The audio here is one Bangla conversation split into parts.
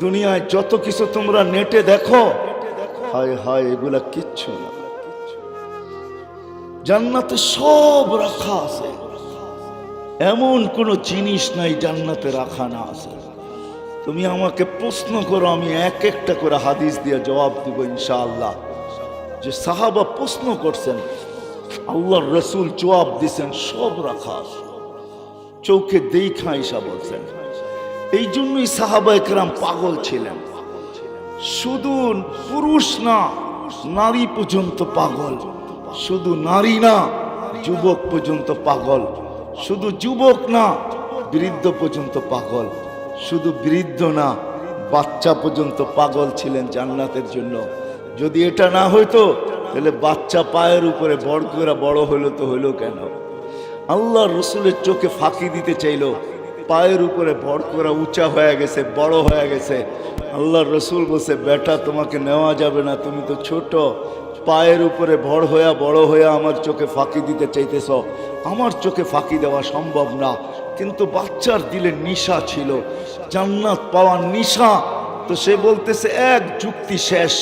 দুনিয়ায় যত কিছু তোমরা নেটে দেখো, হায় হায়, এগুলা কিচ্ছু না। জান্নাতে সব রাখা আছে, এমন কোন জিনিস নাই জান্নাতে রাখা না আছে। তুমি আমাকে প্রশ্ন করো, আমি এক একটা করে হাদিস দিয়ে জবাব দিব ইনশাআল্লাহ। যে সাহাবা প্রশ্ন করছেন, আল্লাহর রসুল জবাব দিছেন, সব রাখা আছে, চোখে দেখা ঈশা বলছেন। এই জন্যই সাহাবা একরাম পাগল ছিলেন। শুধু পুরুষ না, নারী পর্যন্ত পাগল। শুধু নারী না, যুবক পর্যন্ত পাগল। শুধু যুবক না, বৃদ্ধ পর্যন্ত পাগল। শুধু বৃদ্ধ না, বাচ্চা পর্যন্ত পাগল ছিলেন জান্নাতের জন্য। যদি এটা না হইতো তাহলে বাচ্চা পায়ের উপরে বড় করে বড় হইলো তো হইলো কেন? আল্লাহ রসুলের চোখে ফাঁকি দিতে চাইলো, পায়ের উপরে বড় করে উঁচা হয়ে গেছে, বড় হয়ে গেছে। আল্লাহ রসুল বলছে, বেটা তোমাকে নেওয়া যাবে না, তুমি তো ছোট। পায়ের উপরে বড় হইয়া আমার চোখে ফাঁকি দিতে চাইতেছ, আমার চোখে ফাঁকি দেওয়া সম্ভব না। কিন্তু বাচ্চার দিলে নিশা ছিল, জান্নাত পাওয়ার নিশা। তো সে বলতেছে, এক যুক্তি শেষ,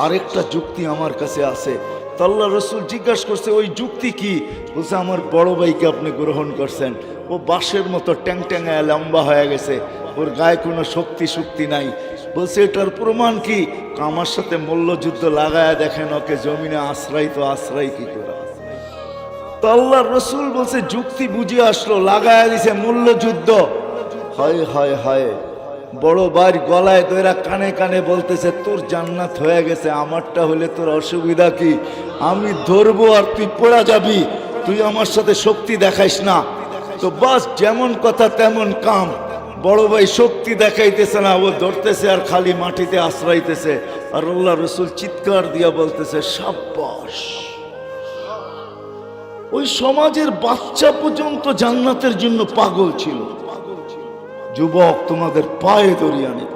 আরেকটা যুক্তি আমার কাছে আছে। তো আল্লাহ রসুল জিজ্ঞাসা করছে, ওই যুক্তি কি? বলছে, আমার বড় ভাইকে আপনি গ্রহণ করছেন, ও বাঁশের মতো ট্যাং ট্যাঙায় লম্বা হয়ে গেছে, ওর গায়ে কোনো শক্তি নাই। বলছে, এটার প্রমাণ কি? আমার সাথে মল্লযুদ্ধ লাগায়া দেখেন, ওকে জমিনে আশ্রয় কি করে? তো আল্লাহ রসুল বলছে, যুক্তি বুঝে আসলো, লাগায়া দিছে মল্লযুদ্ধ। হায় হায় হায়, বড় ভাইয়ের গলায় দইরা কানে কানে বলতেছে, তোর জান্নাত হয়ে গেছে, আমারটা হলে তোর অসুবিধা কি? আমি ধরবো আর তুই পড়া যাবি, তুই আমার সাথে শক্তি দেখাইস না। তো বাস, যেমন কথা তেমন কাম। বড় ভাই শক্তি দেখাইতেছে না, ও ধরতেছে আর খালি মাটিতে আশ্রাইতেছে। আর আল্লাহ রসুল চিৎকার দিয়া বলতেছে, সাব্বাস। ওই সমাজের বাচ্চা পর্যন্ত জান্নাতের জন্য পাগল ছিল। যুবক, তোমাদের পায়ে দরিয়া নেই,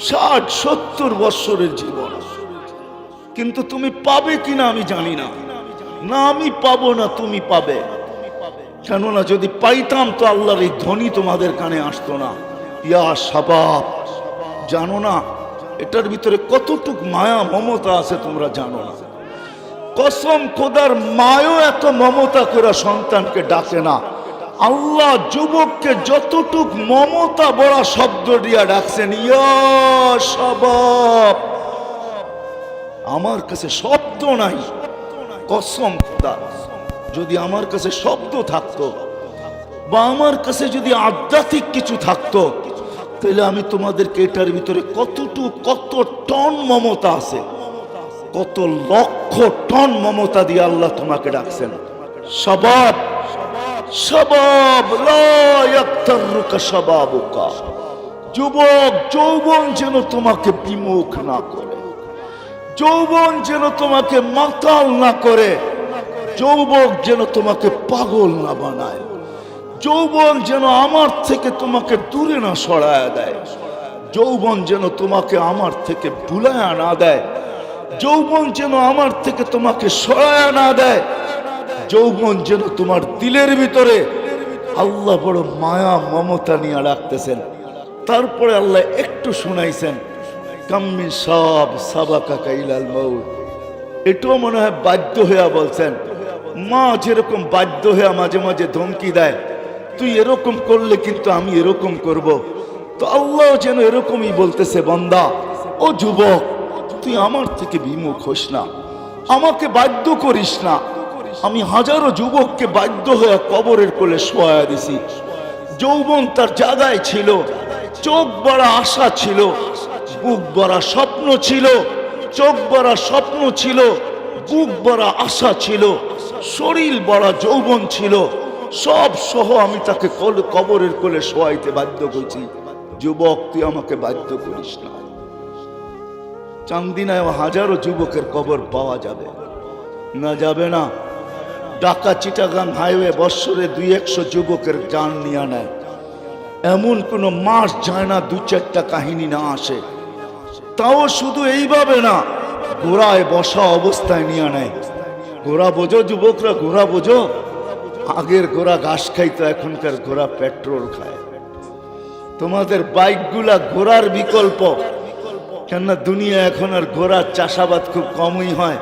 60-70 বৎসরের জীবন, কিন্তু তুমি পাবে কিনা আমি জানি না। না আমি পাবো না তুমি পাবে, কেননা যদি পাইতাম তো আল্লাহর এই ধ্বনি তোমাদের কানে আসতো না। ইয়া শাবাব, জানো না এটার ভিতরে কতটুক মায়া মমতা আছে তোমরা জানো না। কসম খোদার, মায়ও এত মমতা করে সন্তানকে ডাকে না। আল্লাহ যুবককে যতটুক মমতা বড়া শব্দ দিয়া ডাকছেন, ইয়া শাবাব। আমার কাছে শব্দ নাই, কসম খোদা, যদি আমার কাছে শব্দ থাকতো বা আমার কাছে যদি আধ্যাত্মিক কিছু থাকতো, তাহলে আমি তোমাদেরকে এটার ভিতরে কত টন মমতা আছে, কত লক্ষ টন মমতা দিয়ে আল্লাহ তোমাকে ডাকছেন। শাবাব শাবাব লা ইয়াক্তারুকা শাবাবুকা। যুবক, যৌবন যেন তোমাকে বিমুখ না করে, যৌবন যেন তোমাকে মাতাল না করে, যৌবক যেন তোমাকে পাগল না বানায়, যৌবন যেন আমার থেকে তোমাকে দূরে না সরায় দেয়, যৌবন যেন তোমাকে আমার থেকে ভুলায়া না দেয়, যৌবন যেন আমার থেকে তোমাকে সরায়া না দেয়, যৌবন যেন তোমার দিলের ভিতরে আল্লাহ বড় মায়া মমতা নিয়ে রাখতেছেন। তারপরে আল্লাহ একটু শুনাইছেন, কাম্মি সব সাবাকা ইলাল মউত। এটাও মনে হয় বাধ্য হইয়া বলছেন। মা যেরকম বাধ্য হইয়া মাঝে মাঝে ধমকি দেয়, তুই এরকম করলে কিন্তু আমি এরকম করব। তো আল্লাহ যেন এরকমই বলতেছে, বান্দা ও যুবক, তুই আমার থেকে বিমুখ হোস না, আমাকে বাধ্য করিস না। আমি হাজারো যুবককে বাধ্য হয়ে কবরের কোলে শোয়া দিছি। যৌবন তার জায়গায় ছিল, চোখ বড়া আশা ছিল, বুক ভরা স্বপ্ন ছিল, চোখ ভরা স্বপ্ন ছিল, বুক ভরা আশা ছিল, শরীর ভরা যৌবন ছিল, সব সহ আমি তাকে কবরের কোলে শোয়াইতে বাধ্য করছি। যুবক, তুই আমাকে বাধ্য করিস না। চান্দিনায় হাজারো যুবকের কবর পাওয়া যাবে না? যাবে না? ঢাকা চিটাগাং হাইওয়ে বৎসরে 200-100 যুবকের জান নিয়ে নেয়। এমন কোনো মাস যায় না 2-4টা কাহিনী না আসে। তাও শুধু এইভাবে না, ঘোড়ায় বসা অবস্থায় নিয়ে নেয়। ঘোড়া বোঝো যুবকরা, ঘোড়া বোঝো? আগের ঘোড়া ঘাস খাইতো, এখনকার ঘোড়া পেট্রোল খায়। তোমাদের বাইকগুলা ঘোড়ার বিকল্প। কেননা দুনিয়া এখন আর ঘোড়ার চাষাবাদ খুব কমই হয়।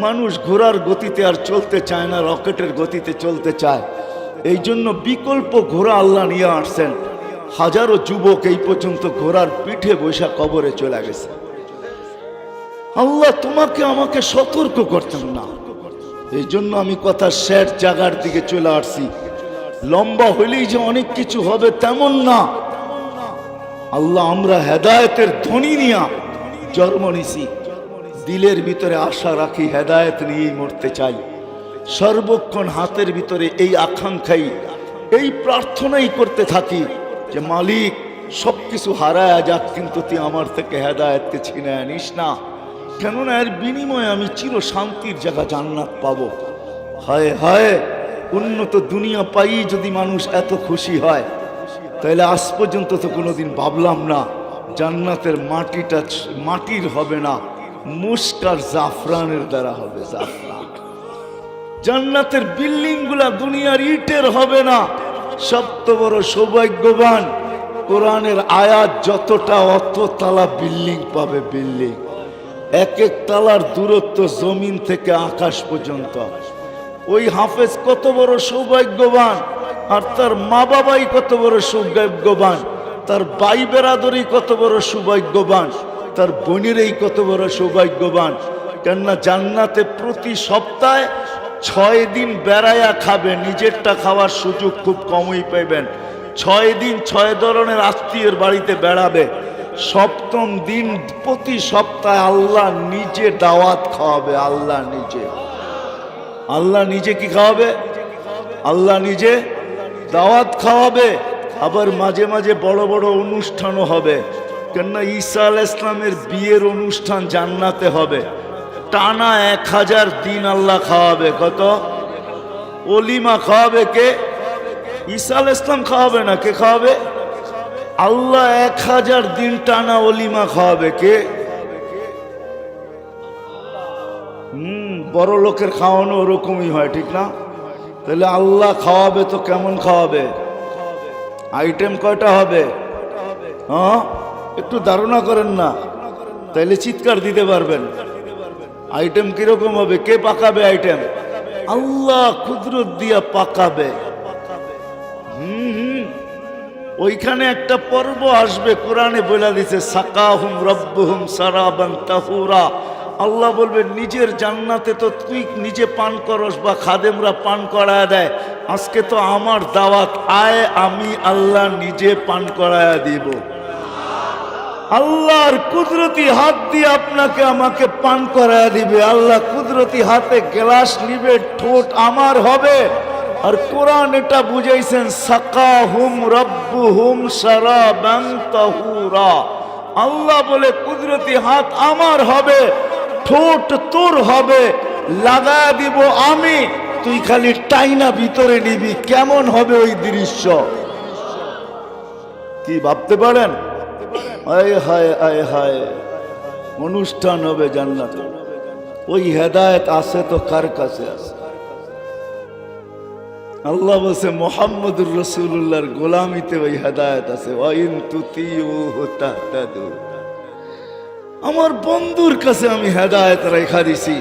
মানুষ ঘোড়ার গতিতে আর চলতে চায় না, রকেটের গতিতে চলতে চায়। এই জন্য বিকল্প ঘোড়া আল্লাহ নিয়ে আসছেন। হাজারো যুবক এই পর্যন্ত ঘোড়ার পিঠে বৈশা কবরে চলে গেছে। আল্লাহ তোমাকে আমাকে সতর্ক করতেন না, এই জন্য আমি কথা শেষ জায়গার দিকে চলে আসছি। লম্বা হইলেই যে অনেক কিছু হবে তেমন না। আল্লাহ আমরা হেদায়েতের ধ্বনি নিয়ে জন্ম নিছি, দিলের ভিতরে আশা রাখি হেদায়েত নিয়েই মরতে চাই। সর্বক্ষণ হাতের ভিতরে এই আকাঙ্ক্ষাই, এই প্রার্থনাই করতে থাকি যে মালিক সবকিছু হারায় যাক, কিন্তু তুই আমার থেকে হেদায়েতকে ছিনে আনিস না। কেননা এর বিনিময়ে আমি চির শান্তির জায়গা জান্নাত পাবো। হায় হায়, উন্নত দুনিয়া পাই যদি মানুষ এত খুশি হয়, তাহলে আজ পর্যন্ত তো কোনোদিন ভাবলাম না জান্নাতের মাটিটা মাটির হবে না, মুস্কার জাফরানের দ্বারা হবে। জাফরান জান্নাতের বিল্ডিং গুলা দুনিয়ার ইটের হবে না। সবচেয়ে বড় সৌভাগ্যবান কোরআনের আয়াত যতটা অত তালা বিল্ডিং পাবে। বিল্ডিং এক এক তালার দূরত্ব জমিন থেকে আকাশ পর্যন্ত। ওই হাফেজ কত বড় সৌভাগ্যবান, আর তার মা বাবাই কত বড় সৌভাগ্যবান, তার ভাই বেরাদরি কত বড় সৌভাগ্যবান, তার বোনেরই কত বড় সৌভাগ্যবান। কেননা জান্নাতে প্রতি সপ্তাহে 6 দিন বেড়াইয়া খাবে, নিজেরটা খাওয়ার সুযোগ খুব কমই পাইবেন। 6 দিন 6 ধরনের আত্মীয়ের বাড়িতে বেড়াবে। সপ্তম দিন প্রতি সপ্তাহে আল্লাহ নিজে দাওয়াত খাওয়াবে। আল্লাহ নিজে, আল্লাহ নিজে কি খাওয়াবে? আল্লাহ নিজে দাওয়াত খাওয়াবে। আবার মাঝে মাঝে বড় বড় অনুষ্ঠানও হবে। কেননা ঈসা আলাইহিস সালামের বিয়ের অনুষ্ঠান জান্নাতে হবে। টানা 1000 দিন আল্লাহ খাওয়াবে। কত? অলিমা খাওয়াবে কে? ঈসা আলাইহিস সালাম খাওয়াবে না, কে খাওয়াবে? আল্লাহ 1000 দিন টানা অলিমা খাওয়াবে। কে? বড় লোকের খাওয়ানো ওরকমই হয়, ঠিক না? তাহলে আল্লাহ খাওয়াবে তো কেমন খাওয়াবে? আইটেম কয়টা হবে? হ্যাঁ, একটু ধারণা করেন না, তাইলে চিৎকার দিতে পারবেন। আইটেম কিরকম হবে? কে পাকাবে আইটেম? আল্লাহ কুদরত দিয়া পাকাবে। ওইখানে একটা পর্ব আসবে, কোরআনে বলে দিছে সাকাহুম রব্বুহুম সারাবান তাহুরা। আল্লাহ বলবে নিজের জান্নাতে তো তুই নিজে পান করস বা খাদেমরা পান করায় দেয়, আজকে তো আমার দাওয়াত, আয় আমি আল্লাহ নিজে পান করায়া দিব। আল্লাহর কুদরতি হাত দিয়ে আপনাকে আমাকে পান করায়া দিবে। আল্লাহ কুদরতি হাতে গ্লাস নিবে, ঠোঁট আমার হবে। আর কোরআন এটা বুঝাইছেন সাকাহুম রব্বুহুম শারাবান তাহুরা। আল্লাহ বলে কুদরতি হাত আমার হবে, ঠোঁট তোর হবে, লাগা দিব আমি, তুই খালি টাইনা ভিতরে নিবি। কেমন হবে ওই দৃশ্য? কি ভাবতে পারেন? আয় হায় আয় হায়, অনুষ্ঠান হবে জান্নাতে। ওই হেদায়েত আছে তো কার কাছে আছে? আল্লাহ বলছে মুহাম্মদুর রাসূলুল্লাহর গোলামিতে ওই হেদায়েত আছে। ওয়াইন তুতিউহু তাহতাদু। আমার বন্ধুর কাছে আমি হেদায়েত রেখা দিছি।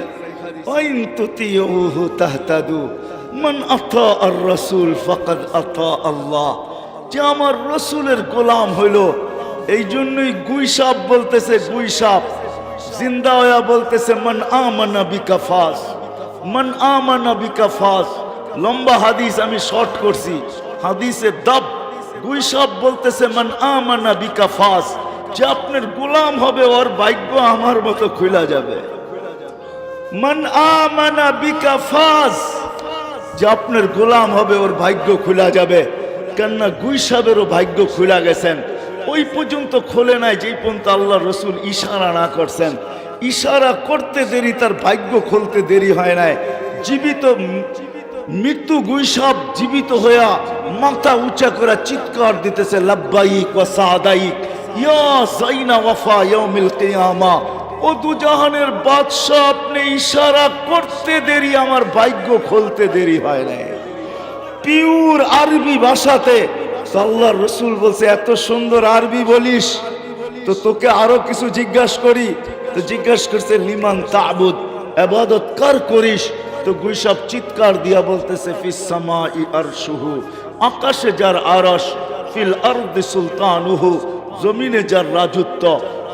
ওয়াইন তুতিউহু তাহতাদু মান আতা আর রাসূল ফাকাদ আতা আল্লাহ। যে আমার রাসূলের গোলাম হইল, এই জন্যই গুইসাপ বলতেছে, গুইসাপ জিন্দা হইয়া বলতেছে মান আমানা বিকা ফাস, মান আমানা বিকা ফাস। লম্বা হাদিস আমি শর্ট করছি, হাদিসে দাব। গুইসাপ বলতেছে মান আমানা বিকা ফাস, যে আপনার গোলাম হবে ওর ভাগ্য আমার মতো খুলে যাবে। মান আমানা বিকা ফাস, যে আপনার গোলাম হবে ওর ভাগ্য খুলে যাবে। কেননা গুইসাপেরও ভাগ্য খুলে গেছেন, ওই পর্যন্ত খোলে নাই যেই পর্যন্ত আল্লাহ রসুল ইশারা না করছেন। ইশারা করতে দেরি, তার ভাগ্য খুলতে দেরি হয় নাই। জীবিত মৃত্যু গুইসাপ জীবিত হইয়া মাথা উঁচা করে চিৎকার দিতেছে লাব্বাইক ওয়া সাদাইক ইয়া যাইনা ওয়াফা ইয়াউমিল কিয়ামা। ও দুজাহানের বাদশা, আপনি ইশারা করতে দেরি, আমার ভাগ্য খুলতে দেরি হয় নাই। পিওর আরবি ভাষাতে তো আল্লাহর রসুল বলছে এত সুন্দর আরবি বলিস, তো তোকে আরো কিছু জিজ্ঞাসা করি। তো জিজ্ঞাসা করছে লিমান তাবুদ, ইবাদত কার করিস? তো গুইসাব চিৎকার দিয়া বলতেছে ফিস সামাই আরশুহু, আকাশে যার আরশ, ফিল আরদি সুলতানুহু, জমিনে যার রাজত্ব,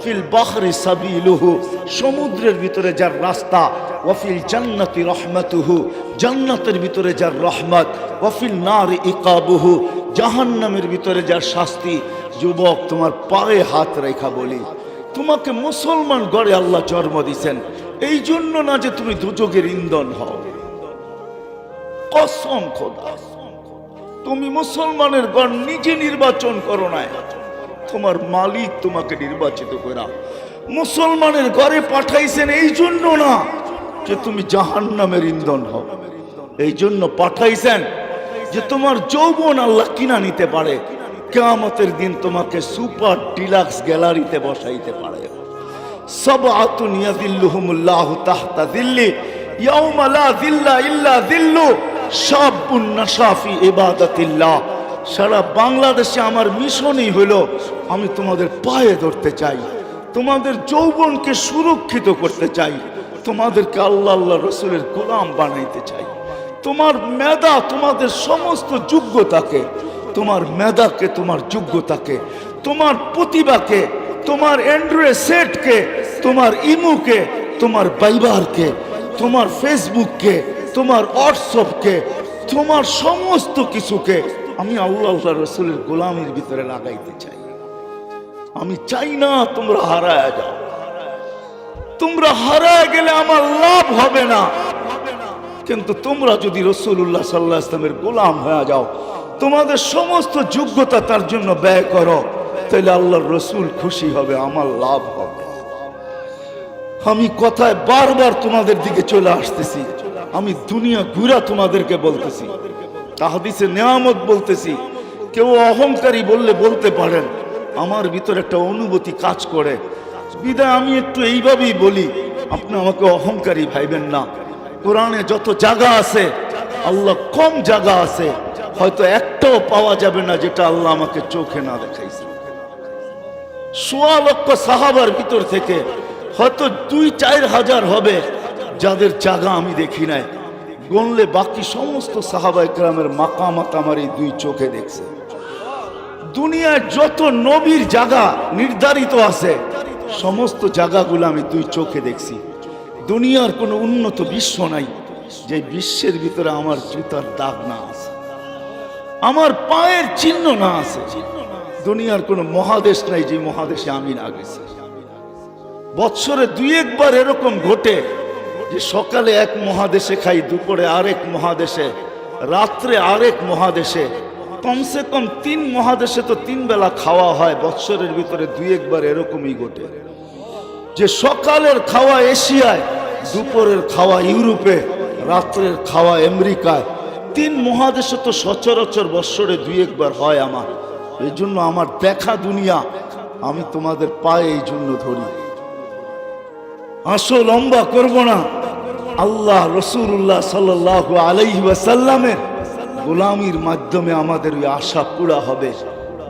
ফিল বাহরি সাবিলুহু, সমুদ্রের ভিতরে যার রাস্তা, ওয়াফিল জান্নাতি রহমাতুহু, জান্নাতের ভিতরে যার রহমত, ওয়াফিল নারি ইকাবুহু, জাহান্নামের ভিতরে যার শাস্তি। যুবক, তোমার পায়ে হাত রেখা বলি, তোমাকে মুসলমান গড়ে আল্লাহ জন্ম দিয়েছেন, এই জন্য না যে তুমি দুযোগের ইন্ধন হও। কসম খোদা, তুমি মুসলমানের গড় নিজে নির্বাচন করো না, তোমার মালিক তোমাকে নির্বাচিত করা মুসলমানের ঘরে পাঠাইছেন, এই জন্য না যে তুমি জাহান্নামের ইন্ধন হও, এই জন্য পাঠাইছেন যে তোমার যৌবন আল্লাহ কিনা নিতে পারে, কিয়ামতের দিন তোমাকে সুপার ডিলাক্স গ্যালারিতে বসাইতে পারে। সাবআতুন ইয়াযিল্লুহুমুল্লাহু তাহতা যিল্লি ইয়াওমা লা যিল্লা ইল্লা যিল্লু, শাবুন নাশা ফি ইবাদাতিল্লাহ। সারা বাংলাদেশে আমার মিশনই হলো আমি তোমাদের পায়ে ধরতে চাই, তোমাদের যৌবনকে সুরক্ষিত করতে চাই, তোমাদেরকে আল্লাহ আল্লাহ রসুলের গোলাম বানাইতে চাই। তোমার মেধা, তোমাদের সমস্ত যোগ্যতাকে, তোমার মেধাকে, তোমার যোগ্যতাকে, তোমার প্রতিভাকে, তোমার অ্যান্ড্রয়েড সেটকে, তোমার ইমুকে, তোমার বাইবারকে, তোমার ফেসবুককে, তোমার হোয়াটসঅ্যাপকে, তোমার সমস্ত কিছুকে আমি আল্লাহ আল্লাহ রসুলের গোলামের ভিতরে লাগাইতে চাই। আমি চাই না তোমরা হারায় যাও। তোমরা হারায় গেলে আমার লাভ হবে না, কিন্তু তোমরা যদি রাসূলুল্লাহ সাল্লাল্লাহু আলাইহি ওয়াসাল্লামের গোলাম হয়ে যাও, তোমাদের সমস্ত যোগ্যতা তার জন্য ব্যয় করো, তাহলে আল্লাহর রসুল খুশি হবে, আমার লাভ হবে। আমি কথায় বারবার তোমাদের দিকে চলে আসতেছি, আমি দুনিয়া ঘুরা তোমাদেরকে বলতেছি, তাহাদিসে নেয়ামত বলতেছি। কেউ অহংকারী বললে বলতে পারেন, আমার ভিতর একটা অনুভূতি কাজ করে, বিদায় আমি একটু এইভাবেই বলি, আপনি আমাকে অহংকারী ভাইবেন না। কোরআনে যত জায়গা আছে, আল্লাহ কম জায়গা আছে হয়তো একটাও পাওয়া যাবে না যেটা আল্লাহ আমাকে চোখে না দেখাইছে। ১৬ লক্ষ সাহাবার ভিতর থেকে হয়তো ২-৪ হাজার হবে যাদের জায়গা আমি দেখি নাই, গণলে বাকি সমস্ত সাহাবা ইকরামের মাকামাত আমার এই ২ চোখে দেখছে। দুনিয়ায় যত নবীর জায়গা নির্ধারিত আছে, সমস্ত জায়গাগুলো আমি ২ চোখে দেখছি। দুনিয়ার কোনো উন্নত বিশ্ব নাই যে বিশ্বের ভিতরে আমার জুতার দাগ না আছে, আমার পায়ের চিহ্ন না আছে। দুনিয়ার কোনো মহাদেশ নাই যে মহাদেশে আমি না গেছি। বৎসরে ২-১ বার এরকম ঘটে যে সকালে এক মহাদেশে খাই, দুপুরে আরেক মহাদেশে, রাত্রে আরেক মহাদেশে, কমসে কম ৩ মহাদেশে তো ৩ বেলা খাওয়া হয়। বৎসরের ভিতরে ২-১ বার এরকমই ঘটে যে সকালের খাওয়া এশিয়ায়, দুপুরের খাওয়া ইউরোপে, রাত্রের খাওয়া আমেরিকায়। ৩ মহাদেশে তো সচরাচর বৎসরে ২-১ বার হয় আমার। এই জন্য আমার দেখা দুনিয়া আমি তোমাদের পায়ে এই জন্য ধরি। আসো লম্বা করব না, আল্লাহ রাসূলুল্লাহ সাল্লাল্লাহু আলাইহি ওয়াসাল্লামের গোলামির মাধ্যমে আমাদের ওই আশা পুরা হবে,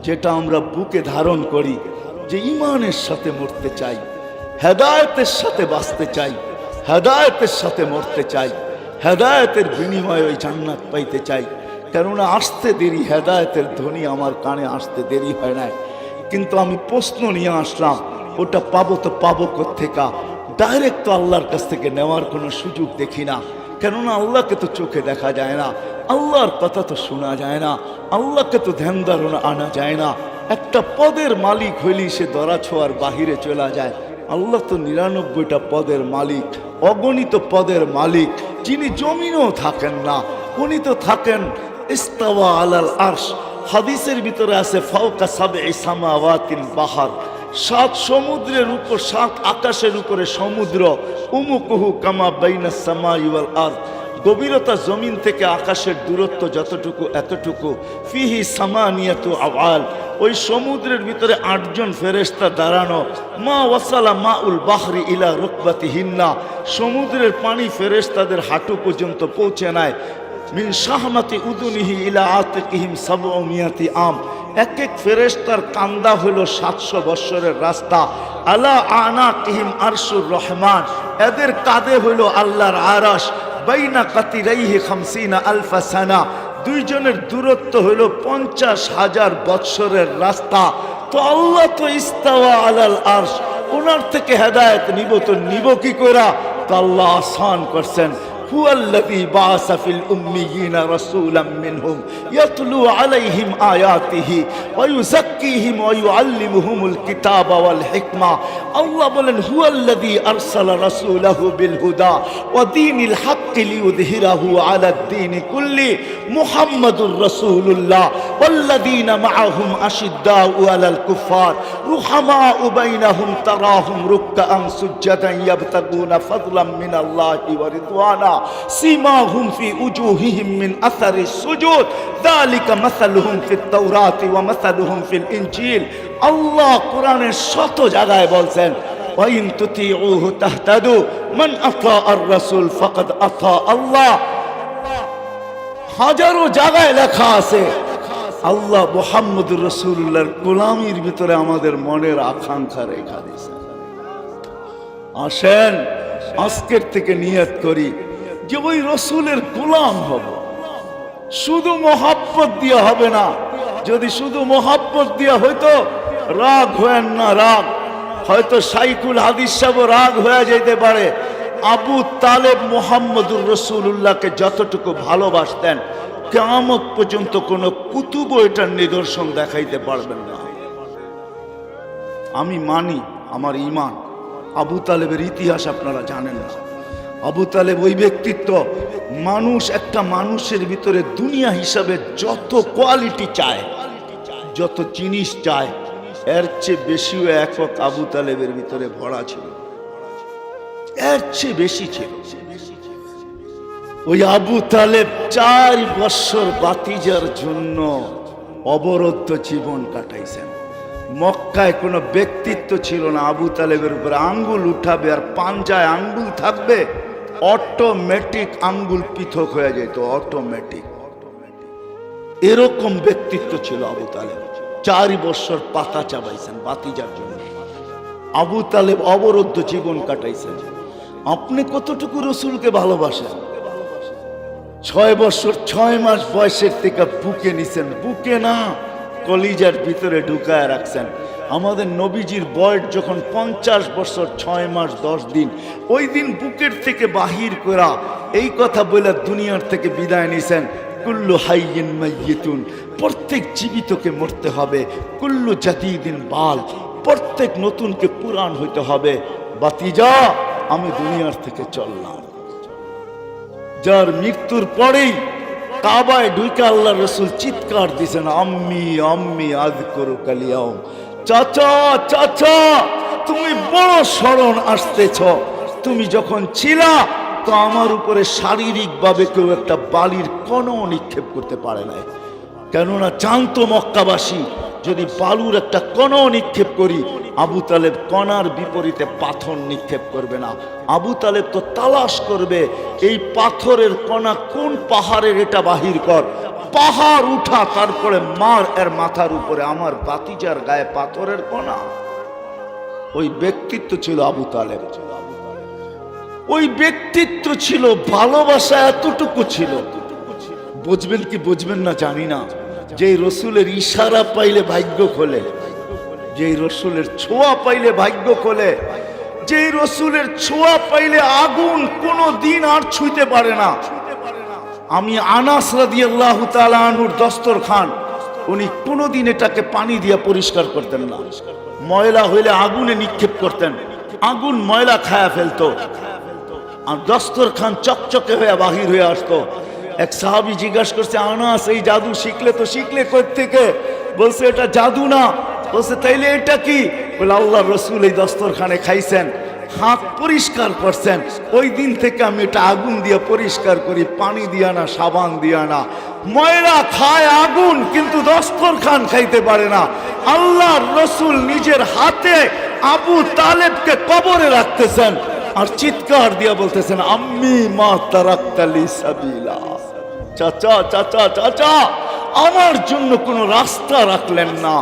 যেটা আমরা বুকে ধারণ করি, যে ঈমানের সাথে মরতে চাই, হেদায়েতের সাথে বাঁচতে চাই, হেদায়েতের সাথে মরতে চাই, হেদায়েতের বিনিময়ে ওই জান্নাত পাইতে চাই। কেননা আসতে দেরি, হেদায়েতের ধ্বনি আমার কানে আসতে দেরি হয় না, কিন্তু আমি প্রশ্ন নিয়ে আসলাম, ওটা পাবো তো পাবো কোত্থেকা? ডাইরেক্ট তো আল্লাহর কাছ থেকে নেওয়ার কোনো সুযোগ দেখি না, কেননা আল্লাহকে তো চোখে দেখা যায় না, আল্লাহর কথা তো শোনা যায় না, আল্লাহকে তো ধ্যান ধারণা আনা যায় না। একটা পদের মালিক হইলেই সে ধরা ছোঁয়ার বাহিরে চলে যায়। আল্লাহ তো ৯৯টা পদের মালিক, অগণিত পদের মালিক, যিনি জমিনেও থাকেন না, উনি তো থাকেন ইস্তাওয়া আলাল আরশ। হাদিসের ভিতরে আছে ফাওকা সাবঈ সামাওয়াতিল বাহার, ৭ সমুদ্রের উপর, ৭ আকাশের উপরে সমুদ্র। উমুকুহু কামা বাইনাস সামাই ওয়াল আরদ, গভীরতা জমিন থেকে আকাশের দূরত্ব যতটুকু এতটুকু। ফিহি সামানিয়াতু আওয়াল, ওই সমুদ্রের ভিতরে ৮ জন ফেরেশতা দাঁড়ানো। মা ওয়াসালা মাউল বাহরি ইলা রুকবাতিহিন্না, সমুদ্রের পানি ফেরেশতাদের হাঁটু পর্যন্ত পৌঁছে নেয়। মিন শাহমাতি উদুনিহি ইলা আতিকিহিম 700 আম। এক এক ফেরেশতার কান্দা হইল 700 বৎসরের রাস্তা। আলা আনাকিহিম আরশুর রহমান, এদের কাঁধে হইল আল্লাহর আরশ। বাইনা কাতিরাইহি 50 আলফা সানা, দুইজনের দূরত্ব হইল 50,000 বৎসরের রাস্তা। তো আল্লাহ তো ইস্তাওয়া আলাল আরশ, ওনার থেকে হেদায়েত নিব তো নিব কি কইরা? তো আল্লাহ আসান করছেন। হুয়াল্লাযী বাআসা ফিল উম্মিয়িনা রাসূলাম মিনহুম ইয়াতলু আলাইহিম আয়াতিহি ওয়া ইউযাক্কিহিম ওয়া ইউআল্লিমুহুমুল কিতাবা ওয়াল হিকমা। আল্লাহ বলেন হুয়াল্লাযী আরসালা রাসূলাহু বিল হুদা ওয়া দীনিল হাক্কি লিইয়ুযহিরাহু আলাদ দীনি কুল্লি মুহাম্মাদুর রাসূলুল্লাহ ওয়াল্লাযীনা মাআহুম আশিদ্দাউ আলাল কুফার রুহামাউ বাইনাহুম তারাহুম রুকআন সুজদান ইয়াবতাগুনা ফাদলাম মিনাল্লাহি ওয়া রিদওয়ানা সীমাহুম ফি উজুহিহিম মিন আসারিস সুজুদ যালিকা মাসালুহুম ফিত তাওরাতি ওয়া মাসালুহুম ফিল ইনজিল। আল্লাহ কোরআনের শত জায়গায় বলছেন ওয়া ইন তুতিউহু তাহতাদু মান আতা আর রাসূল ফাকাদ আতা আল্লাহ। হাজারো জায়গায় লেখা আছে আল্লাহ মুহাম্মদুর রাসূলুল্লাহর গোলামির ভিতরে আমাদের মনের আকাঙ্ক্ষা রেখা দিয়েছেন। আসেন আজকের থেকে নিয়ত করি যে ওই রসুলের গোলাম হব। শুধু মোহাব্বত দিয়ে হবে না। যদি শুধু মোহাব্বত দিয়ে হইতো, রাগ হয়েন না, রাগ হয়তো শাইখুল হাদিস সাহেব রাগ হয়ে যেতে পারে। আবু তালেব মুহাম্মদুর রাসূলুল্লাহকে যতটুকু ভালোবাসতেন, কিয়ামত পর্যন্ত কোনো কুতুব এটার নিদর্শন দেখাইতে পারবেন না। আমি মানি, আমার ঈমান। আবু তালেবের ইতিহাস আপনারা জানেন না। আবু তালেব ওই ব্যক্তিত্ব, মানুষ একটা মানুষের ভিতরে দুনিয়া হিসাবে যত কোয়ালিটি চায়, যত জিনিস চায়, এর চেয়ে বেশিও একক আবু তালেবের ভিতরে ভরা ছিল, এর চেয়ে বেশি ছিল। ওই আবু তালেব 4 বছর বাতিজার জন্য অবরুদ্ধ জীবন কাটাইছেন। মক্কায় কোনো ব্যক্তিত্ব ছিল না আবু তালেবের উপরে আঙ্গুল উঠাবে আর পাঞ্জায় আঙ্গুল থাকবে, অটোমেটিক আঙ্গুল পৃথক হয়ে যেত, অটোমেটিক। এরকম ব্যক্তিত্ব ছিল আবু তালেব। 4 বছর পাতা চাবাইছেন বাতিজার জন্য। আবু তালেব অবরুদ্ধ জীবন কাটাইছেন। আপনি কতটুকু রসুলকে ভালোবাসেন? 6 বছর 6 মাস বয়সের থেকে বুকে নিছেন, বুকে না কলিজার ভিতরে ঢুকায় রাখছেন। আমাদের নবীজির বয়স যখন 50 বছর 6 মাস 10 দিন, ওই দিন বুকের থেকে বাহির করা এই কথা বলে দুনিয়ার থেকে বিদায় নিছেন। কুল্লু হাইয়িন মাইয়িতুন, প্রত্যেক জীবিতকে মরতে হবে। কুল্লু জাদিদিন বাল, প্রত্যেক নতুনকে পুরান হইতে হবে। বাতিজা, আমি দুনিয়ার থেকে চললাম। যার মৃত্যুর পরেই কাবায় ঢুকে আল্লাহ রসুল চিৎকার দিছেন, আম্মি আম্মি আযকুরুকা আল-ইয়াওম। চাচা চাচা, তুমি বড় স্মরণ আসতেছ। তুমি যখন ছিলা তো আমার উপরে শারীরিকভাবে কেউ একটা বালির কণাও নিক্ষেপ করতে পারে নাই। কেননা জানতো মক্কাবাসী, যদি বালুর একটা কণাও নিক্ষেপ করি, আবু তালেব কণার বিপরীতে পাথর নিক্ষেপ করবে না। আবু তালেব তো তালাশ করবে এই পাথরের কণা কোন পাহাড়ের, এটা বাহির কর। পাহাড় উঠা, তারপরে মার এর মাথার উপরে। আমার বাতিজার গায়ে পাথরের কণা। ওই ব্যক্তিত্ব ছিল আবু তালেব। ওই ব্যক্তিত্ব ছিল, ভালোবাসা এতটুকু ছিল। বুঝবেন কি বুঝবেন না জানি না, যে রসুলের ইশারা পাইলে ভাগ্য খোলে, যে রসুলের ছোঁয়া পাইলে ভাগ্য খোলে, যে রসুলের ছোঁয়া পাইলে আগুন কোনো দিন আর ছুঁইতে পারে না। আমি আনাস রাদিয়াল্লাহু তাআলা আনহুর দস্তরখান, উনি কোনোদিন এটাকে পানি দিয়ে পরিষ্কার করতেন না। ময়লা হইলে আগুনে নিক্ষেপ করতেন, আগুন ময়লা খায়া ফেলতো, আর দস্তরখান চকচকে হয়ে বাহির হয়ে আসতো। এক সাহাবী জিজ্ঞাসা করছে, আনাস এই জাদু শিখলে তো শিখলে কই থেকে? বলছে এটা জাদু না। বলছে তাইলে এটা কি? বলে আল্লাহর রাসূল এই দস্তরখানে খাইছেন, হাত পরিষ্কার করছেন, ওই দিন থেকে আমি এটা আগুন দিয়ে পরিষ্কার করি, পানি দিয়া না, সাবান দিয়া না। ময়লা খায় আগুন, কিন্তু দস্তরখান খাইতে পারে না। আল্লাহর রাসূল নিজের হাতে আবু তালেবকে কবরে রাখতেছেন আর চিৎকার দিয়া বলতেছেন, আম্মি মা তারাক্তা লি সাবিলা। চাচা চাচা চাচা, আমার জন্য কোনো রাস্তা রাখলেন না।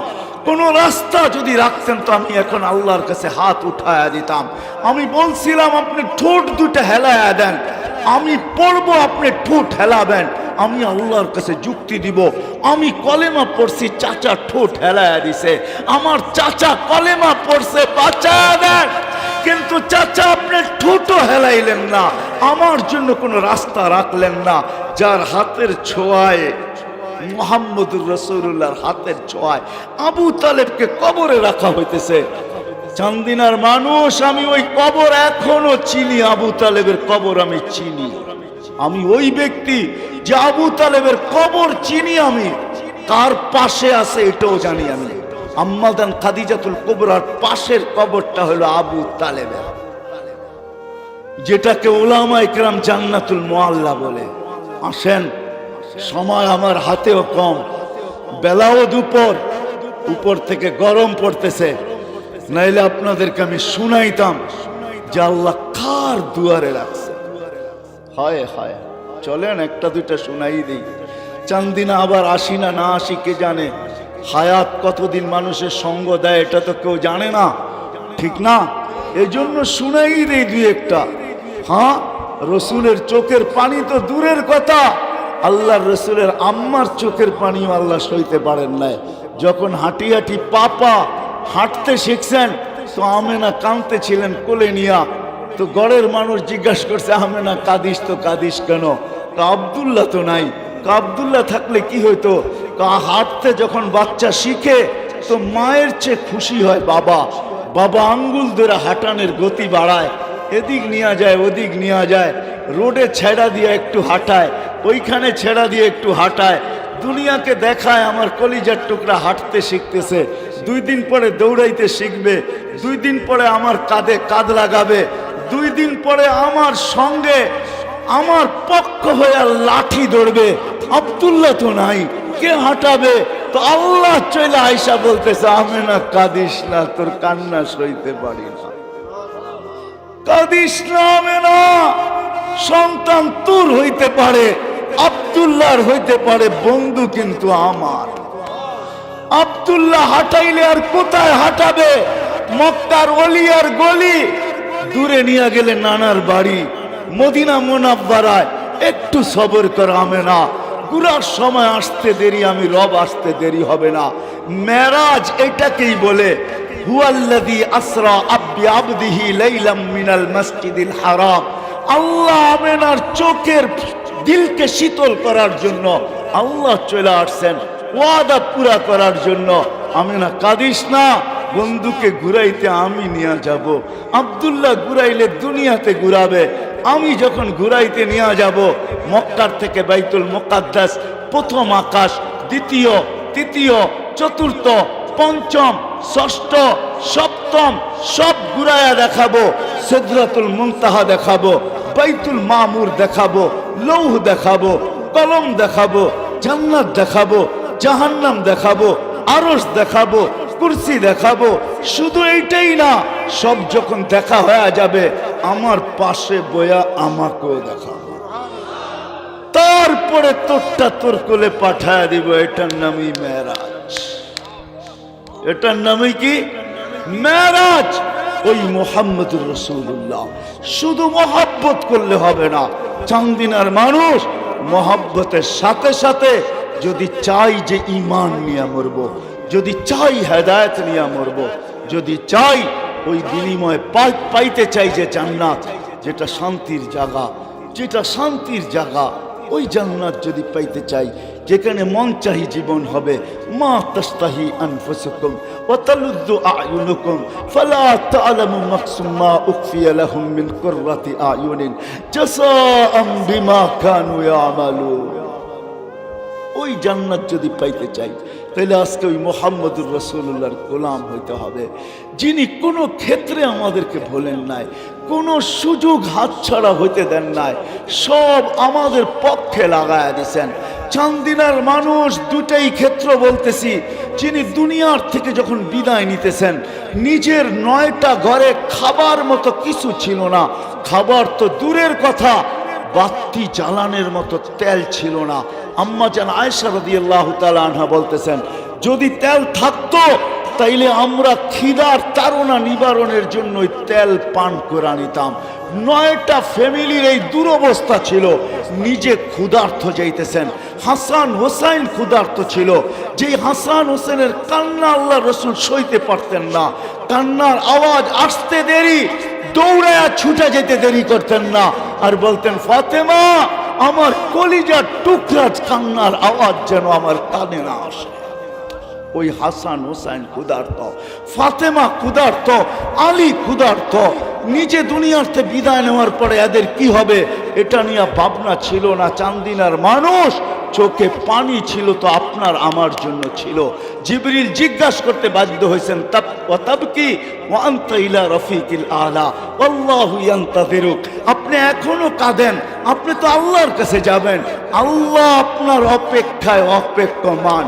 কোনো রাস্তা যদি রাখতেন তো আমি এখন আল্লাহর কাছে হাত উঠায়া দিতাম। আমি বলছিলাম আপনি ঠোঁট দুটা হেলায়া দেন, আমি পড়বো, আপনি ঠোঁট হেলাবেন, আমি আল্লাহর কাছে যুক্তি দিব। আমি কলেমা পড়ছি, চাচা ঠোঁট হেলায়া দিছে। আমার চাচা কলেমা পড়ছে, বাঁচায়া দেন, কিন্তু চাচা আপনি ঠোঁটও হেলাইলেন না, আমার জন্য কোনো রাস্তা রাখলেন না। যার হাতের ছোঁয়ায়, মুহাম্মদুর রাসূলুল্লাহর হাতের ছোঁয়ায় আবু তালেবকে কবরে রাখা হইতেছে। চান্দিনার মানুষ, আমি ওই কবর এখনো চিনি, আবু তালেবের কবর আমি চিনি। আমি ওই ব্যক্তি যে আবু তালেবের কবর চিনি। আমি কার পাশে আছে এটাও জানি। আমি আম্মাদান খাদিজাতুল কুবরার পাশের কবরটা হলো আবু তালেবের, যেটাকে উলামায়ে কেরাম জান্নাতুল মুআল্লা বলে। আসেন, সময় আমার হাতেও কম, বেলাও দুপুর, উপর থেকে গরম পড়তেছে, নাইলে আপনাদেরকে আমি শুনাইতাম যে আল্লাহ কার দুয়ারে রাখছে। হয় হয়, চলেন একটা দুইটা শুনাই দিই। চান্দিনা আবার আসি না না আসি কে জানে। হায়াত কতদিন মানুষের সঙ্গ দেয় এটা তো কেউ জানে না, ঠিক না? এই জন্য শুনাই দিই দুই একটা। হ্যাঁ, রসুলের চোখের পানি তো দূরের কথা, আল্লাহর রসুলের আম্মার চোখের পানিও আল্লাহ সইতে পারেন নাই। যখন হাঁটি হাঁটি পাপা হাঁটতে শিখছেন তো আমেনা কাঁদতে ছিলেন কোলে নিয়া। তো গড়ের মানুষ জিজ্ঞাসা করছে, আমেনা কাঁদিস তো কাঁদিস কেন? আব্দুল্লাহ তো নাই। আব্দুল্লাহ থাকলে কি হইতো? হাঁটতে যখন বাচ্চা শিখে তো মায়ের চেয়ে খুশি হয় বাবা। বাবা আঙ্গুল ধরে হাঁটানোর গতি বাড়ায়, এদিক নিয়ে যায় ওদিক নিয়ে যায়, রোডে ছেড়া দিয়ে একটু হাঁটায়, ওইখানে ছেড়া দিয়ে একটু হাঁটায়, দুনিয়াকে দেখায় আমার কলিজার টুকরা হাঁটতে শিখতেছে। 2 দিন পরে দৌড়াইতে শিখবে, 2 দিন পরে আমার কাঁধে কাঁধ লাগাবে, 2 দিন পরে আমার সঙ্গে আমার পক্ষ হয়ে লাঠি ধরবে। আব্দুল্লাহ তো নাই, কে হাঁটাবে? তো আল্লাহ চলে আয়সা বলতেছে, আমেনা কাঁদিস না, তোর কান্না সইতে পারি না, কাঁদিস না আমেনা। সন্তান তোর হইতে পারে, আব্দুল্লাহর হইতে পারে, বন্ধু কিন্তু আমার। আব্দুল্লাহ হাঁটাইলে আর কোথায় হাঁটাবে? মক্কার অলিয়ার গলি, দূরে নিয়ে গেলে নানার বাড়ি, মদিনা মুনাব্বারায়। একটু সবর কর আমেনা, ঘুরার সময় আসতে দেরি, আমি রব আসতে দেরি হবে না। মেরাজ এটাকেই বলে, হুয়াল্লাযী আসরা বিআবদিহি লাইলাম মিনাল মসজিদিল হারাম। আল্লাহ আমেনার চোখের দিলকে শীতল করার জন্য আল্লাহ চলে আসছেন, ওয়াদা পুরা করার জন্য। আমেনা কাঁদিস না, বন্ধুকে ঘুরাইতে আমি নিয়ে যাব। আব্দুল্লাহ ঘুরাইলে দুনিয়াতে ঘুরাবে, আমি যখন ঘুরাইতে নিয়ে যাব মক্কার থেকে বাইতুল মুকাদ্দাস, প্রথম আকাশ, দ্বিতীয়, তৃতীয়, চতুর্থ, পঞ্চম, ষষ্ঠ, সপ্তম সব ঘুরাইয়া দেখাবো। সিদরাতুল মুনতাহা দেখাবো, বাইতুল মামুর দেখাবো, লৌহ দেখাবো, কলম দেখাবো, জান্নাত দেখাবো, জাহান্নাম দেখাবো, আরশ দেখাবো, কুরসি দেখাবো। শুধু এইটাই না, সব যখন দেখা হয়ে যাবে আমার পাশে বয়া আমাকেও দেখাবো, তারপরে তোরটা তোর কোলে পাঠায় দিব। এটার নামই মেরাজ। এটার নামই কি? মেরাজ। ওই মুহাম্মদুর রাসূলুল্লাহ। শুধু মহব্বত করলে হবে না। চান্দিনার মানুষ মহব্বতের সাথে সাথে যদি চাই যে ঈমান নিয়ে মরব, যদি চাই হেদায়েত নিয়ে মরব, যদি চাই ওই বিনিময়ে পাইতে চাই যে জান্নাত, যেটা শান্তির জায়গা, যেটা শান্তির জায়গা, ওই জান্নাত যদি পাইতে চাই, যেখানে মন চাহি জীবন হবে। মা তাস্তাহি আনফুসুকুম ওয়া তালুযু আ'য়ুনুকুম ফালা তা'লামু নাফসুম মা উখফিয়া লাহুম মিন কুররাতি আ'য়ুনিন জাযাআম বিমা কানু ইয়ামালুন। ওই জান্নাত যদি পাইতে চাই তাহলে আজকে ওই মুহাম্মদুর রাসূলুল্লাহর গোলাম হইতে হবে, যিনি কোনো ক্ষেত্রে আমাদেরকে ভোলেন নাই, কোনো সুযোগ হাতছাড়া হইতে দেন নাই, সব আমাদের পক্ষে লাগায়া দিয়েছেন। চান্দিনার মানুষ দুটাই ক্ষেত্র বলতেছি, যিনি দুনিয়ার থেকে যখন বিদায় নিতেছেন, নিজের 9টা ঘরে খাবার মতো কিছু ছিল না। খাবার তো দূরের কথা, বাতি জ্বালানোর মতো তেল ছিল না। আম্মা জান আয়েশা রাদিয়াল্লাহু তাআলা আনহা বলতেছেন, যদি তেল থাকতো তাইলে আমরা খিদার তাড়না নিবারণের জন্য তেল পান করে নিতাম। 9টা ফ্যামিলির এই দুরবস্থা ছিল, নিজে ক্ষুধার্ত যাইতেছেন, হাসান হোসেন ক্ষুধার্ত ছিল। যেই হাসান হোসেনের কান্না আল্লাহ রসুল সইতে পারতেন না, কান্নার আওয়াজ আসতে দেরি, দৌড়ায়া ছুটে যেতে দেরি করতেন না, আর বলতেন, ফাতেমা আমার কলিজার টুকরা কান্নার আওয়াজ যেন আমার কানে না আসে। ওই হাসান হোসেন ক্ষুধার্ত, ফাতেমা ক্ষুধার্ত, আলী ক্ষুধার্ত। নিজে দুনিয়াতে বিদায় নেওয়ার পরে এদের কি হবে এটা নিয়ে ভাবনা ছিল না। চান্দিনার মানুষ, চোখে পানি ছিল তো আপনার আমার জন্য ছিল। জিবরিল জিজ্ঞাসা করতে বাধ্য হয়েছেন, তাবকি ওয়া আনতা ইলা রফিকিল আলা আল্লাহু ইয়ান্তাযিরুক। আপনি এখনো কাঁদেন, আপনি তো আল্লাহর কাছে যাবেন, আল্লাহ আপনার অপেক্ষায় অপেক্ষমান।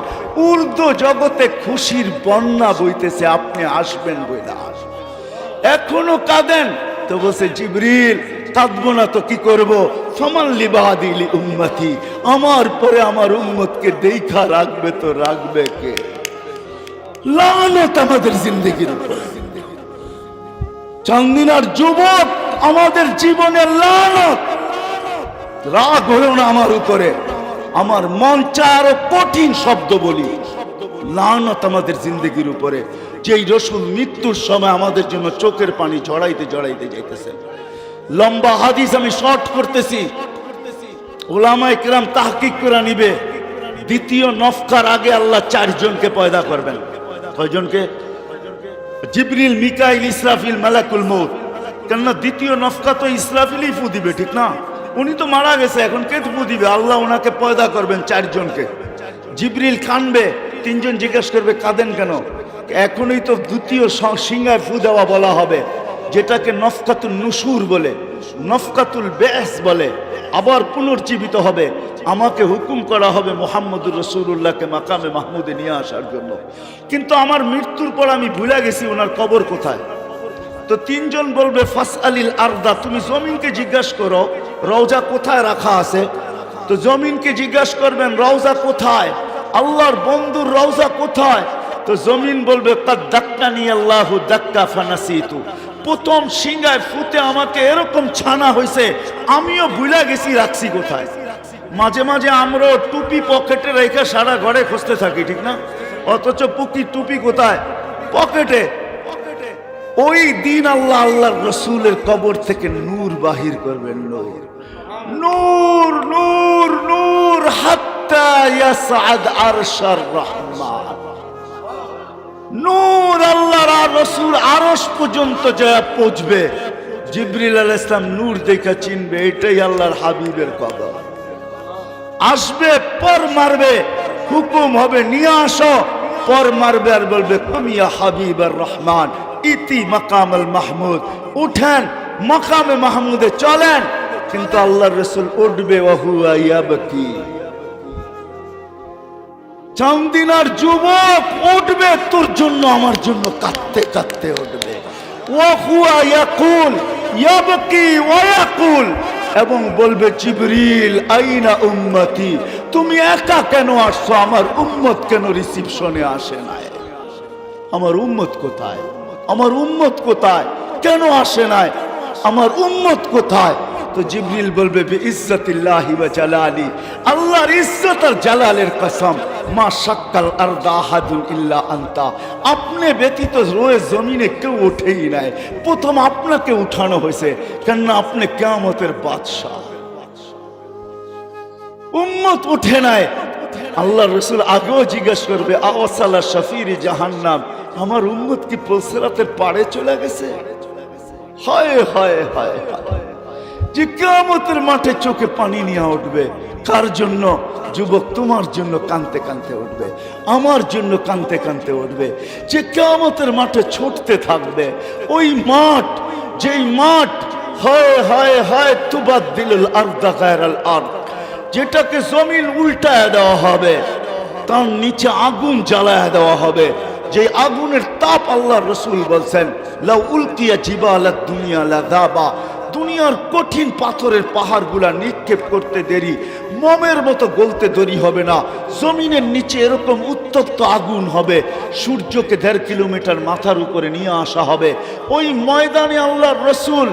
উর্দু জগতে খুশির বন্যা বইতেছে, আপনি আসবেন বইলা আসবেন। এখনো কাঁদেন তো বলছে, জিবরিল কাঁদবো না তো কি করব, ফামান লিবাদি লি উম্মতি, আমার পরে আমার উম্মতকে দেখা রাখবে তো রাখবে কে? লানত আমাদের জিন্দেগির উপরে। চান্দিনার যুবক, আমাদের জীবনের লানত। রাগ হলো না আমার উপরে, আমার মন চায় আরো কঠিন শব্দ বলি। লানত আমাদের জিন্দেগির উপরে। যেই রসুল মৃত্যুর সময় আমাদের জন্য চোখের পানি ঝরাইতে ঝরাইতে যাইতেছেন। লম্বা হাদিস আমি শর্ট করতেছি, ওলামায়ে কেরাম তাহকিক করে নিবে। দ্বিতীয় নফকার আগে আল্লাহ 4 জনকে পয়দা করবেন। কয়জনকে? জিবরিল, মিকাইল, ইসরাফিল, মালাকুল মউত। কেননা দ্বিতীয় নফকা তো ইসরাফিলই ফু দিবে, ঠিক না? উনি তো মারা গেছে, এখন কে ফু দিবে? আল্লাহ ওনাকে পয়দা করবেন 4 জনকে। জিবরিল কানবে, 3 জন জিজ্ঞেস করবে, কাঁদেন কেন? এখনই তো দ্বিতীয় সিংহায় ফু দেওয়া বলা হবে, যেটাকে নফকাতুল নুশুর বলে, নফকাতুল বেস বলে। আবার পুনর্জীবিত হবে, আমাকে হুকুম করা হবে মুহাম্মদুর রাসূলুল্লাহকে মাকামে মাহমুদে নিয়ে আসার জন্য। কিন্তু আমার মৃত্যুর পর আমি ভুলে গেছি ওনার কবর কোথায়। তো 3 জন বলবে, ফাসআলিল আরদা, তুমি জমিনকে জিজ্ঞাসা করো রওজা কোথায় রাখা আছে। তো জমিনকে জিজ্ঞাসা করবেন রওজা কোথায়, আল্লাহর বন্ধুর রওজা কোথায়। তো জমিন বলবে, কাদ দাক্কানি আল্লাহু দাক্কা ফানাসিতু, প্রথম সিংহায় ফুতে আমাকে এরকম ছানা হয়েছে, আমিও ভুলে গেছি রাখছি কোথায়। মাঝে মাঝে আমরা টুপি পকেটে রেখে সারা ঘরে খুঁজতে থাকি, ঠিক না? অথচ টুপি কোথায়? পকেটে। ওই দিন আল্লাহ আল্লাহর রসুলের কবর থেকে নূর বাহির করবেন, নূর নূর নূর নূর, হাত্তা ইয়াসআদ আরশার রহমান। নূর আল্লাহর আর রসুল আরশ পর্যন্ত যা পৌঁছবে। জিবরিল আলাইহিস সালাম নূর দেখা চিনবে, এটাই আল্লাহর হাবিবের কবর। আসবে, পর মারবে, হুকুম হবে নিয়ে আসো, পর মারবে আর বলবে, কুম ইয়া হাবিবার রহমান ইতি মাকামাল মাহমুদ, উঠেন মাকামে মাহমুদে চলেন। কিন্তু আল্লাহর রাসূল উঠবে, ওয়া হুয়া ইয়াবকি। চান্দিনার যুবক উঠবে তোর জন্য আমার জন্য কাঁদতে কাঁদতে উঠবে, ওয়া হুয়া ইয়াকুল ইয়াবকি ওয়া ইয়াকুল, এবং বলবে, জিবরিল আইনা উম্মতি, তুমি একা কেন আসছো, আমার উম্মত কেন রিসিপশনে আসে নাই? আমার উম্মত কোথায়? আমার উম্মত কোথায়? কেন আসে নাই? আমার উম্মত কোথায়? তো জিবরিল বলবে, বিইজ্জাতিল্লাহি ওয়া জালালি, আল্লাহর ইজ্জত আর জালালের কসম, মা শাক্কাল আরদা আহাদুন ইল্লা আনতা, আপনি ব্যতীত রয়ে জমিনে কেউ ওঠেই নাই, প্রথম আপনাকে উঠানো হয়েছে, কেননা আপনি কিয়ামতের বাদশা। উম্মত উঠে নাই। আল্লাহর রাসূল আগেও জিজ্ঞেস করবে, আওয়াসালা শাফিরি জাহান্নাম, আমার উম্মত কি পুলসিরাতের পাড়ে চলে গেছে? হায় হায় হায় হায়, যে কিয়ামতের মাঠে চোখে পানি নিয়ে উঠবে। কার জন্য? যুবক, তোমার জন্য কাঁদতে কাঁদতে উঠবে, আমার জন্য কাঁদতে কাঁদতে উঠবে। যে কিয়ামতের মাঠে ছুটতে থাকবে, ওই মাঠ, যেই মাঠ হায় হায় হায় তুবাদ্দিলুল আরদা গায়রাল আরদ, যেটাকে জমিন উল্টায় দেওয়া হবে, তার নিচে আগুন জ্বালায় দেওয়া হবে। যে আগুনের তাপ আল্লাহর রাসূল বলছেন, লাউ উলকিয়া জিবালাত দুনিয়া লাযাবা, দুনিয়ার কঠিন পাথরের পাহাড়গুলা নিক্ষেপ করতে দেরি, মোমের মতো গলতে দেরি হবে না। জমিনের নিচে এরকম উত্তপ্ত আগুন হবে, সূর্যকে 1.5 কিলোমিটার মাথার উপরে নিয়ে আসা হবে। ওই ময়দানে আল্লাহর রসুল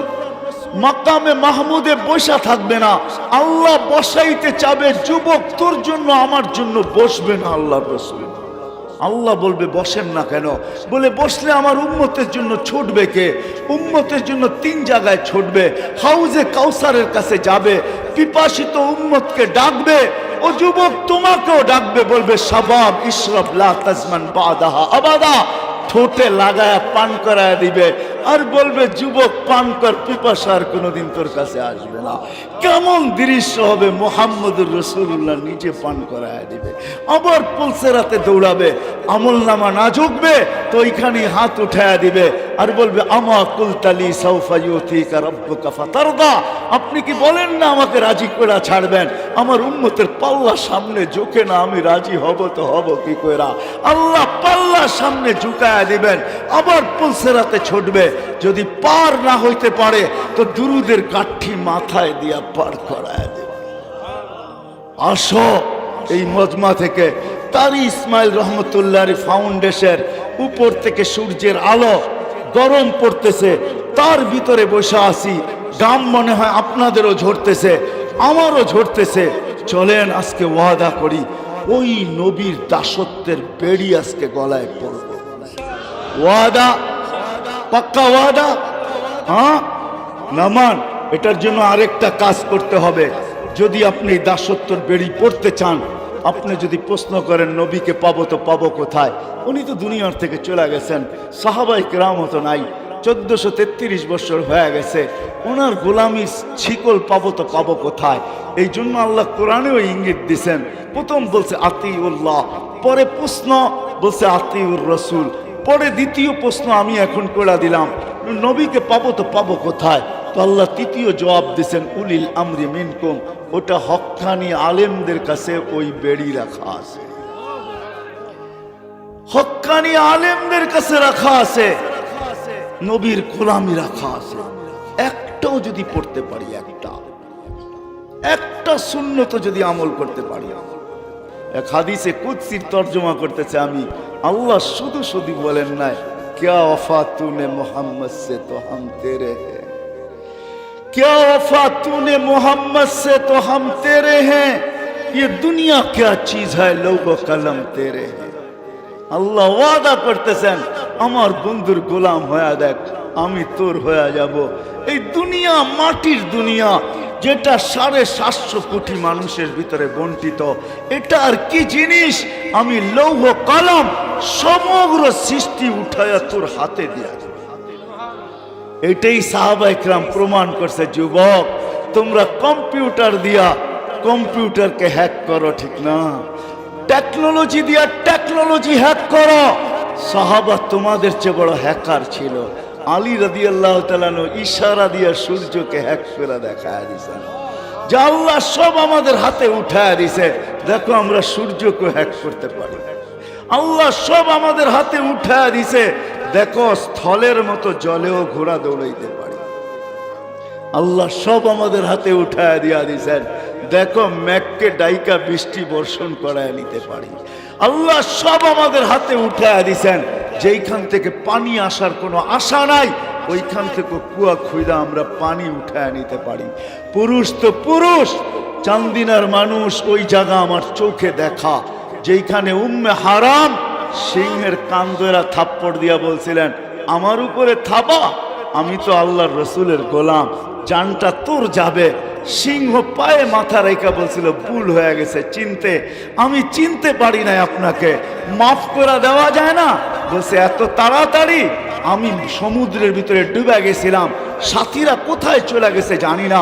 মাকামে মাহমুদে বসা থাকবে না, আল্লাহ বসাইতে চাবে, যুবক তোর জন্য আমার জন্য বসবে না আল্লাহর রসুল। আল্লাহ বলবে বসেন না কেন? বলে বসলে আমার উম্মতের জন্য ছুটবে কে? উম্মতের জন্য 3 জায়গায় ছুটবে। হাউজে কাউসারের কাছে যাবে, পিপাসিত উম্মতকে ডাকবে, ও যুবক তোমাকেও ডাকবে, বলবে শাবাব ইশরাব লা তাজমান বাদাহা আবাদা, ঠোঁটে লাগায়া পান করায় দিবে, আর বলবে যুবক পান কর, পিপাসা আর কোনোদিন তোর কাছে আসবে না। কেমন দৃশ্য হবে! মুহাম্মদুর রাসূলুল্লাহ নিজে পান করায় দিবে, আবার পুলসেরাতে দৌড়াবে, আমল নামা না ঝুঁকবে তো ওইখানে হাত উঠায়া দিবে, আর বলবে আমা কুলতালি সাউফা ইউতিকা রাব্বুকা ফাতারদা, আপনি কি বলেন না আমাকে রাজি করে ছাড়বেন? আমার উম্মতের পাল্লা সামনে ঝুঁকে না, আমি রাজি হব তো হব কি কইরা? আল্লাহ পাল্লা সামনে ঝুঁকায়া দিবেন, আবার পুলসেরাতে ছুটবে। যদি পার না হইতে পারে তো দুরুদের কাঠি মাথায় দিয়া পার করায় দেবে। আসো এই মজমা থেকে তারি ইসমাইল রহমতুল্লাহ ফাউন্ডেশন, উপর থেকে সূর্যের আলো গরম পড়তেছে, তার ভিতরে বসে আছি, গাম মনে হয় আপনাদেরও ঝরতেছে, আমারও ঝরতেছে। চলেন আজকে ওয়াদা করি, ওই নবীর দাসত্বের বেড়ি আজকে গলায় পড়ব। ওয়াদা, পাক্কা ওয়াদা। হ্যাঁ, নামান। এটার জন্য আরেকটা কাজ করতে হবে। যদি আপনি দাসত্বের বেড়ি পড়তে চান, আপনি যদি প্রশ্ন করেন নবীকে পাবো তো পাবো কোথায়, উনি তো দুনিয়ার থেকে চলে গেছেন, সাহাবায়ে কেরাম তো নাই, 1433 বছর হয়ে গেছে, ওনার গোলামি শিকল পাবো তো পাবো কোথায়? এই জন্য আল্লাহ কোরআনেও ইঙ্গিত দিছেন। প্রথম বলছে আতিউল্লাহ, পরে প্রশ্ন বলছে আতিউর রসুল, পরে দ্বিতীয় প্রশ্ন আমি এখন করে দিলাম, নবীকে পাবো তো পাবো কোথায়? তো আল্লাহ তৃতীয় জবাব দিছেন উলিল আমরি মিনকুম, ওটা হক্কানি আলেমদের কাছে ওই বেড়ি রাখা আছে, হক্কানি আলেমদের কাছে রাখা আছে, নবীর গোলামি রাখা আছে। একটাও যদি পড়তে পারি, একটা সুন্নত যদি আমল করতে পারি। এক হাদিসে কুদসির তর্জমা করতেছে আমি, আল্লাহ শুধু শুধু বলেন নাই क्या वफा तूने मोहम्मद से तो हम तेरे हैं, क्या वफा तूने मोहम्मद से तो हम तेरे हैं, ये दुनिया क्या चीज है लोगो कलम तेरे हैं। আল্লাহ ওয়াদা করতেছেন আমার বন্ধুর গোলাম হয়ে দেখ, আমি তোর হয়ে যাব। এই দুনিয়া মাটির দুনিয়া, যেটা 750 কোটি মানুষের ভিতরে বন্টিত, এটা আর কি জিনিস? আমি লৌহ কলম সমগ্র সৃষ্টি উঠায়া তোর হাতে দিয়া। এটাই সাহাবায়ে কেরাম প্রমাণ করছে। যুবক, তোমরা কম্পিউটার দিয়া কম্পিউটারকে হ্যাক করো, ঠিক না? টেকনোলজি দিয়া টেকনোলজি হ্যাক করো। সাহাবা তোমাদের চেয়ে বড় হ্যাকার ছিল। আলী রাদিয়াল্লাহু তাআলা ইশারা দিয়া সূর্যকে হ্যাক করে দেখায় দিয়েছেন, যা আল্লাহ সব আমাদের হাতে উঠায় দিছে। দেখো আমরা সূর্যকে হ্যাক করতে পারি, আল্লাহ সব আমাদের হাতে উঠায় দিছে। দেখো স্থলের মতো জলেও ঘোড়া দৌড়াইতে পারি, আল্লাহ সব আমাদের হাতে উঠায় দিয়া দিছেন। দেখো মেঘকে ডাইকা বৃষ্টি বর্ষণ করায় নিতে পারি, আল্লাহ সব আমাদের হাতে উঠায় দিছেন। যেইখান থেকে পানি আসার কোনো আশা নাই, ওইখান থেকে কুয়া খুঁড়া আমরা পানি উঠায় নিতে পারি। পুরুষ তো পুরুষ, চান্দিনার মানুষ, ওই জায়গা আমার চোখে দেখা, যেইখানে উম্মে হারাম সিংহের কান ধরে থাপ্পড় দিয়া বলছিলেন আমার উপরে থাবা, আমি তো আল্লাহর রসুলের গোলাম, জানটা তোর যাবে। সিংহ পায়ে মাথা রেখা বলছিল ভুল হয়ে গেছে, আমি চিনতে পারি নাই, আপনাকে মাফ করে দেওয়া যায় না? বলছে এত তাড়াতাড়ি? আমি সমুদ্রের ভিতরে ডুবে গেছিলাম, সাথীরা কোথায় চলে গেছে জানি না,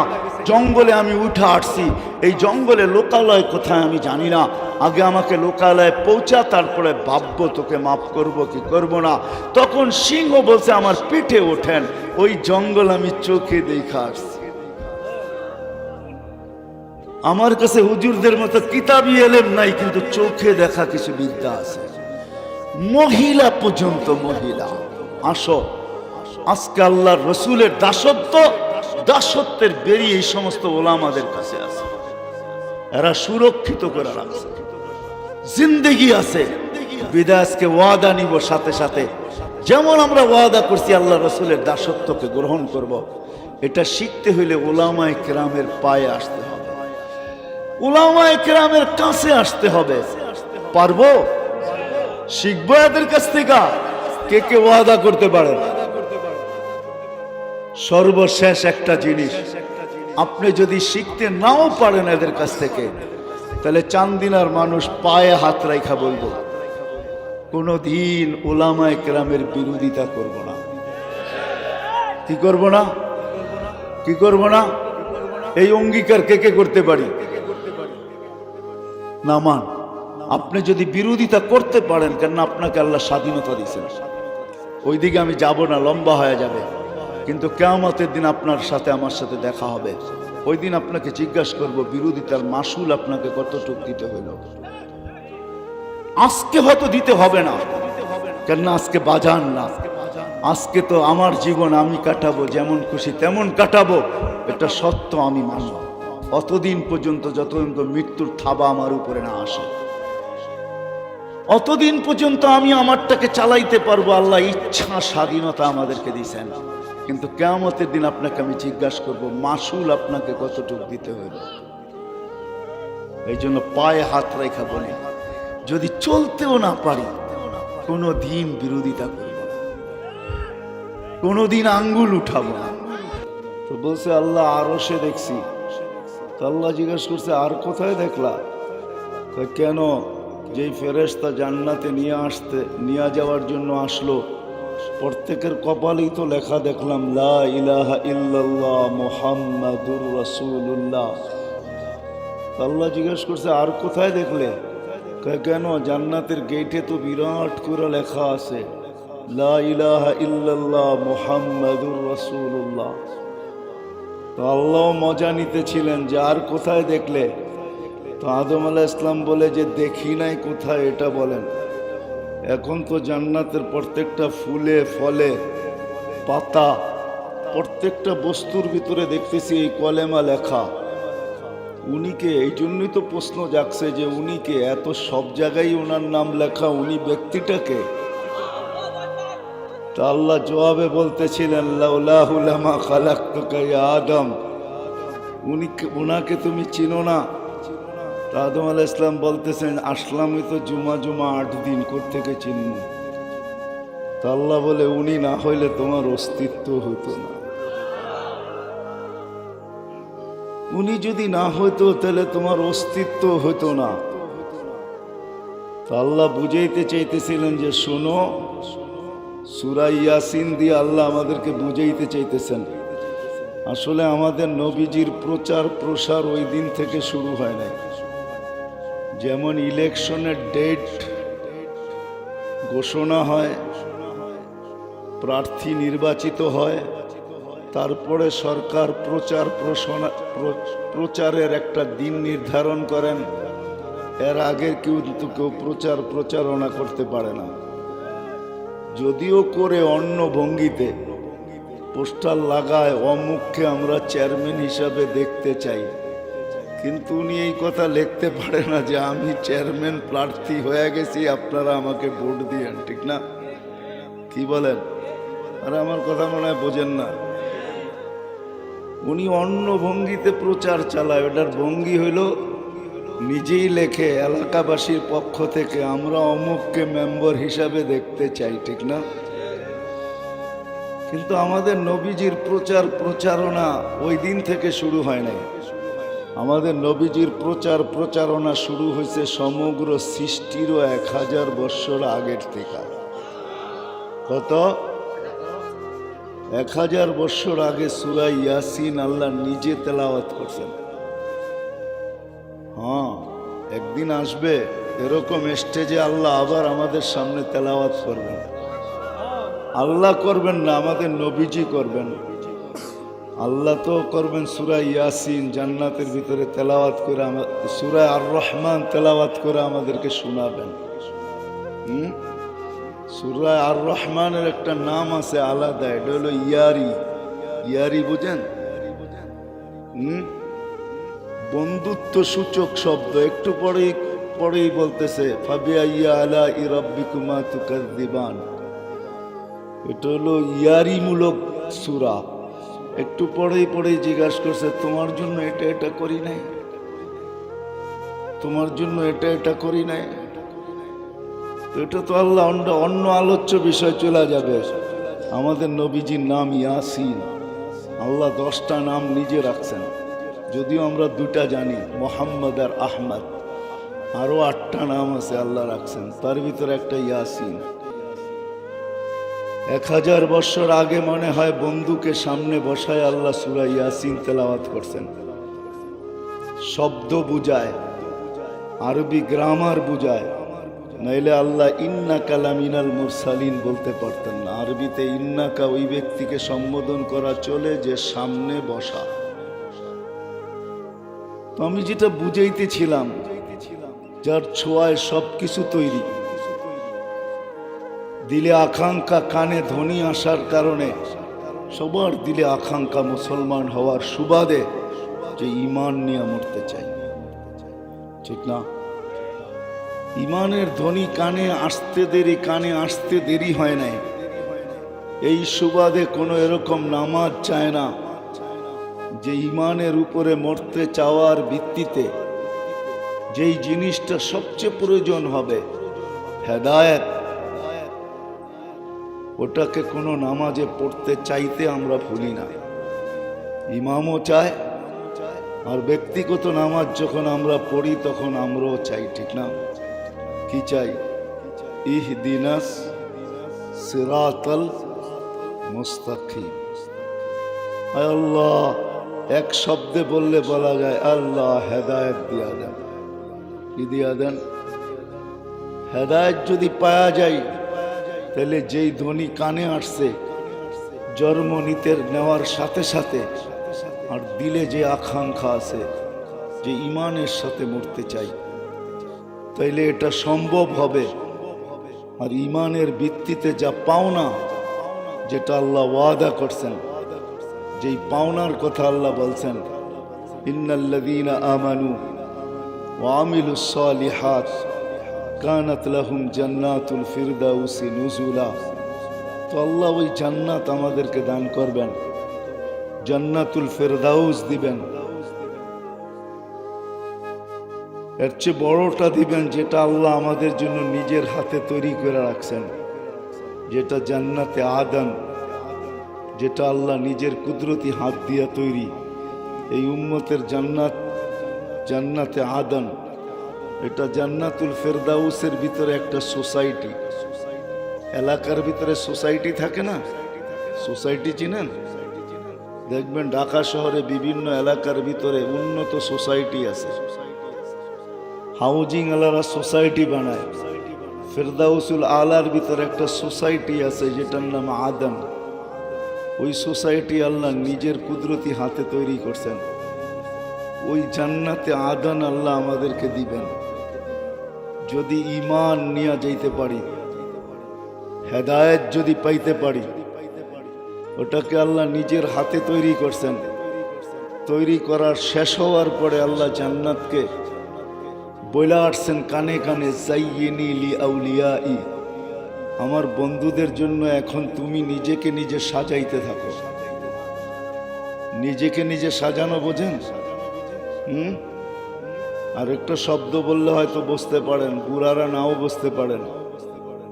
জঙ্গলে আমি উঠে আসছি, এই জঙ্গলে লোকালয় কোথায় আমি জানি না, আগে আমাকে লোকালয়ে পৌঁছা, তারপরে ভাববো তোকে মাফ করব কি করব না। তখন সিংহ বলছে আমার পিঠে ওঠেন, ওই জঙ্গল আমি চোখে দেখা আসছি। আমার কাছে হুজুরদের মতো কিতাবি এলেম নাই, কিন্তু চোখে দেখা কিছু বিদ্যা আছে। মহিলা পর্যন্ত, মহিলা আসো আজকে আল্লাহর রসুলের দাসত্ব, দাসত্বের বেরিয়ে এই সমস্ত ওলামাদের কাছে আছে। এরা সুরক্ষিত করে রাখছে, জিন্দেগি আছে। বিদাসকে ওয়াদা নিব সাথে সাথে, যেমন আমরা ওয়াদা করছি আল্লাহ রসুলের দাসত্বকে গ্রহণ করব। এটা শিখতে হইলে উলামায়ে কেরামের পায়ে আসতে হবে, উলামায়ে কেরামের কাছে আসতে হবে। পারবো? শিখবো এদের কাছ থেকে। কে কে ওয়াদা করতে পারে? সর্বশেষ একটা জিনিস, আপনি যদি শিখতে নাও পারেন এদের কাছ থেকে, তাহলে চান্দিনার মানুষ পায়ে হাত রাখা বলবো, কোনদিন উলামায়ে কেরামের বিরোধিতা করব না। কি করব না? কি করব না? এই অঙ্গীকার কে কে করতে পারি? নামান। আপনি যদি বিরোধিতা করতে পারেন, কেন আপনাকে আল্লাহ স্বাধীনতা দিয়েছেন। ওইদিকে আমি যাব না, লম্বা হয়ে যাবে। কিন্তু কিয়ামতের দিন আপনার সাথে আমার সাথে দেখা হবে। ওই দিন আপনাকে জিজ্ঞাসা করব, বিরোধিতার মাসুল আপনাকে কতটুকু দিতে হইল। আজকে হয়তো দিতে হবে না, কেন আজকে বাজান না। আজকে তো আমার জীবন আমি কাটাবো, যেমন খুশি তেমন কাটাবো, এটা সত্য আমি মানব। অতদিন পর্যন্ত, যতদিন তো মৃত্যুর থাবা আমার উপরে না আসে, অতদিন পর্যন্ত আমি আমারটাকে চালাইতে পারবো। আল্লাহ ইচ্ছা স্বাধীনতা আমাদেরকে দিয়েছেন। কিন্তু কিয়ামতের দিন আপনাকে আমি জিজ্ঞাসা করব, মাসুল আপনাকে কতটুকু দিতে হইল। এই জন্য পায়ে হাত রেখা বলি, যদি চলতেও না পারি, কোনো দিন বিরোধিতা করব না, কোনোদিন আঙ্গুল উঠাবো না। তো বলছে আল্লাহ আরশে দেখছি। তো আল্লাহ জিজ্ঞাসা করছে, আর কোথায় দেখলা? কেন? যেই ফেরেশতা জান্নাতে নিয়ে যাওয়ার জন্য আসলো, প্রত্যেকের কপালেই তো লেখা দেখলাম, লা ইলাহা ইল্লাল্লাহ মুহাম্মাদুর রাসূলুল্লাহ। আল্লাহ জিজ্ঞেস করছে, আর কোথায় দেখলে? কেন? জান্নাতের গেটে তো বিরাট করে লেখা আছে, লা ইলাহা ইল্লাল্লাহ মুহাম্মাদুর রাসূলুল্লাহ। তো আল্লাহ মজা নিতেছিলেন যে আর কোথায় দেখলে? তো আদম আলাইহিস সালাম বলে যে দেখি নাই কোথায়, এটা বলেন। এখন তো জান্নাতের প্রত্যেকটা ফুলে ফলে পাতা, প্রত্যেকটা বস্তুর ভিতরে দেখতেছি এই কলেমা লেখা। উনিকে? এই জন্যই তো প্রশ্ন জাগছে যে উনিকে? এত সব জায়গায় ওনার নাম লেখা, উনি ব্যক্তিটাকে? তা আল্লাহ জবাবে বলতেছিলেন, লাউলাহু লামা খালাকতুকা ইয়া আদম। উনাকে তুমি চিনো না? আদম আলাইহিস সালাম বলতেছেন, আসলামই তো জুমা 8 দিন, কোত্থেকে চিনব? তা আল্লাহ বলে, উনি না হইলে তোমার অস্তিত্ব হতো না। উনি যদি না হইতো তাহলে তোমার অস্তিত্ব হতো না। তা আল্লাহ বুঝাইতে চাইতেছিলেন যে শোনো, সূরা ইয়াসিন দিয়ে আল্লাহ আমাদেরকে বুঝাইতে চাইতেছেন, আসলে আমাদের নবীজির প্রচার প্রসার ওই দিন থেকে শুরু হয় নাই। যেমন ইলেকশনের ডেট ঘোষণা হয়, প্রার্থী নির্বাচিত হয়, তারপরে সরকার প্রচারের একটা দিন নির্ধারণ করেন। এর আগে কিন্তু কেউ প্রচারণা করতে পারে না। যদিও করে অন্য ভঙ্গিতে পোস্টার লাগায়, অমুককে আমরা চেয়ারম্যান হিসাবে দেখতে চাই, কিন্তু উনি এই কথা লিখতে পারে না যে আমি চেয়ারম্যান প্রার্থী হয়ে গেছি, আপনারা আমাকে ভোট দিয়েন। ঠিক না? কি বলেন? আরে আমার কথা মনে হয় বোঝেন না। উনি অন্য ভঙ্গিতে প্রচার চালায়। ওটার ভঙ্গি হইল নিজেই লেখে এলাকাবাসীর পক্ষ থেকে আমরা অমুককে মেম্বার হিসাবে দেখতে চাই। ঠিক না? কিন্তু আমাদের নবীজির প্রচারণা ওই দিন থেকে শুরু হয় নাই। আমাদের নবীজির প্রচারণা শুরু হয়েছে সমগ্র সৃষ্টিরও 1000 বৎসর আগের থেকে। কত? 1000 বৎসর আগে সূরা ইয়াসিন আল্লাহ নিজে তেলাওয়াত করছেন। হ্যাঁ, একদিন আসবে এরকম স্টেজে আল্লাহ আবার আমাদের সামনে তেলাওয়াত করবেন। আল্লাহ করবেন না, আমাদের নবীজি করবেন। আল্লাহ তো করবেন সূরা ইয়াসিন, জান্নাতের ভিতরে তেলাওয়াত করে, সূরা আর রহমান তেলাওয়াত করে আমাদেরকে শোনাবেন। সূরা আর রহমানের একটা নাম আছে আলাদা, এটা হলো ইয়ারি। ইয়ারি বুঝেন? বন্ধুত্ব সূচক শব্দ। একটু পরেই পরেই বলতেছে ফাবিআইয়ি আলাই রাব্বিকুমা তুকাযযিবান। এটা হলো ইয়ারিমূলক সূরা। একটু পরেই জিজ্ঞাসা করছে তোমার জন্য এটা এটা করি নাই, তোমার জন্য এটা এটা করি নাই। তো এটা তো আল্লাহ অন্য আলোচ্য বিষয় চলে যাবে। আমাদের নবীজির নাম ইয়াসিন। আল্লাহ 10টা নাম নিজে রাখছেন, যদিও আমরা 2টা জানি, মোহাম্মদ আর আহমদ। আরো 8টা নাম আছে আল্লাহ রাখছেন, তার ভিতরে একটা ইয়াসিন। 1000 বছর আগে মনে হয় বন্ধুকে সামনে বসায় আল্লাহ সূরা ইয়াসিন তেলাওয়াত করছেন। শব্দ বুঝায়, আরবি গ্রামার বুঝায়, নাইলে আল্লাহ ইন্নাকা লামিনাল মুরসালিন বলতে পারতেন না। আরবিতে ইন্নাকা ওই ব্যক্তিকে সম্বোধন করা চলে যে সামনে বসা। তো আমি যেটা বুঝাইতেছিলাম, যার ছোঁয়ায় সবকিছু তৈরি, দিলে আকাঙ্ক্ষা, কানে ধ্বনি আসার কারণে সবার দিলে আকাঙ্ক্ষা মুসলমান হওয়ার সুবাদে যে ঈমান নিয়ে মরতে চাই, ঠিক না? ঈমানের ধ্বনি কানে আসতে দেরি হয় নাই। এই সুবাদে কোনো এরকম নামাজ চায় না যে ঈমানের উপরে মরতে চাওয়ার ভিত্তিতে যেই জিনিসটা সবচেয়ে প্রয়োজন হবে, হেদায়েত, ওটাকে কোনো নামাজে পড়তে চাইতে আমরা ভুলি না। ইমামও চায়, আর ব্যক্তিগত নামাজ যখন আমরা পড়ি তখন আমরাও চাই, ঠিক না? কি চাই? ইহদিনাস সিরাতাল মুস্তাকিম। আল্লাহ এক শব্দে বললে বলা যায় আল্লাহ হেদায়েত দিয়া দেন। কি দিয়া দেন? হেদায়েত যদি পাওয়া যায়, তাহলে যেই ধ্বনি কানে আসছে জন্ম নিতে নেওয়ার সাথে সাথে, আর দিলে যে আকাঙ্ক্ষা আছে যে ঈমানের সাথে মরতে চাই, তাইলে এটা সম্ভব হবে। আর ঈমানের ভিত্তিতে যা পাওনা, যেটা আল্লাহ ওয়াদা করছেন, যেই পাওনার কথা আল্লাহ বলছেন, ইন্নাল্লাযীনা আমানু ওয়া আমিলুস সালিহাত কানাত লাহুম জান্নাতুল ফিরদাউসি নুজুলা। তো আল্লাহ ওই জান্নাত আমাদেরকে দান করবেন, জান্নাতুল ফিরদাউস দিবেন। এর চেয়ে বড়টা দিবেন যেটা আল্লাহ আমাদের জন্য নিজের হাতে তৈরি করে রাখছেন, যেটা জান্নাতে আদন, যেটা আল্লাহ নিজের কুদরতি হাত দিয়া তৈরি। এই উম্মতের জান্নাত, জান্নাতে আদন, এটা জান্নাতুল ফেরদাউসের ভিতরে একটা সোসাইটি। এলাকার ভিতরে সোসাইটি থাকে না? সোসাইটি চিনেন? দেখবেন ঢাকা শহরে বিভিন্ন এলাকার ভিতরে উন্নত সোসাইটি আছে। হাউজিং আলারা সোসাইটি বানায়। ফেরদাউসুল আলার ভিতরে একটা সোসাইটি আছে যেটার নাম আদন। ওই সোসাইটি আল্লাহ নিজের কুদরতি হাতে তৈরি করছেন। ওই জান্নাতে আদন আল্লাহ আমাদেরকে দিবেন যদি ঈমান নিয়ে যাইতে পারি, হেদায়েত যদি পাইতে পারি। ওটাকে আল্লাহ নিজের হাতে তৈরি করছেন। তৈরি করার শেষ হওয়ার পরে আল্লাহ জান্নাতকে বইলা আসছেন কানে কানে, যাইয়িনি লি আউলিয়াই, আমার বন্ধুদের জন্য এখন তুমি নিজেকে নিজে সাজাইতে থাকো। নিজেকে নিজে সাজানো বোঝেন? আর একটা শব্দ বললে হয়তো বুঝতে পারেন, বুড়ারা নাও বুঝতে পারেন।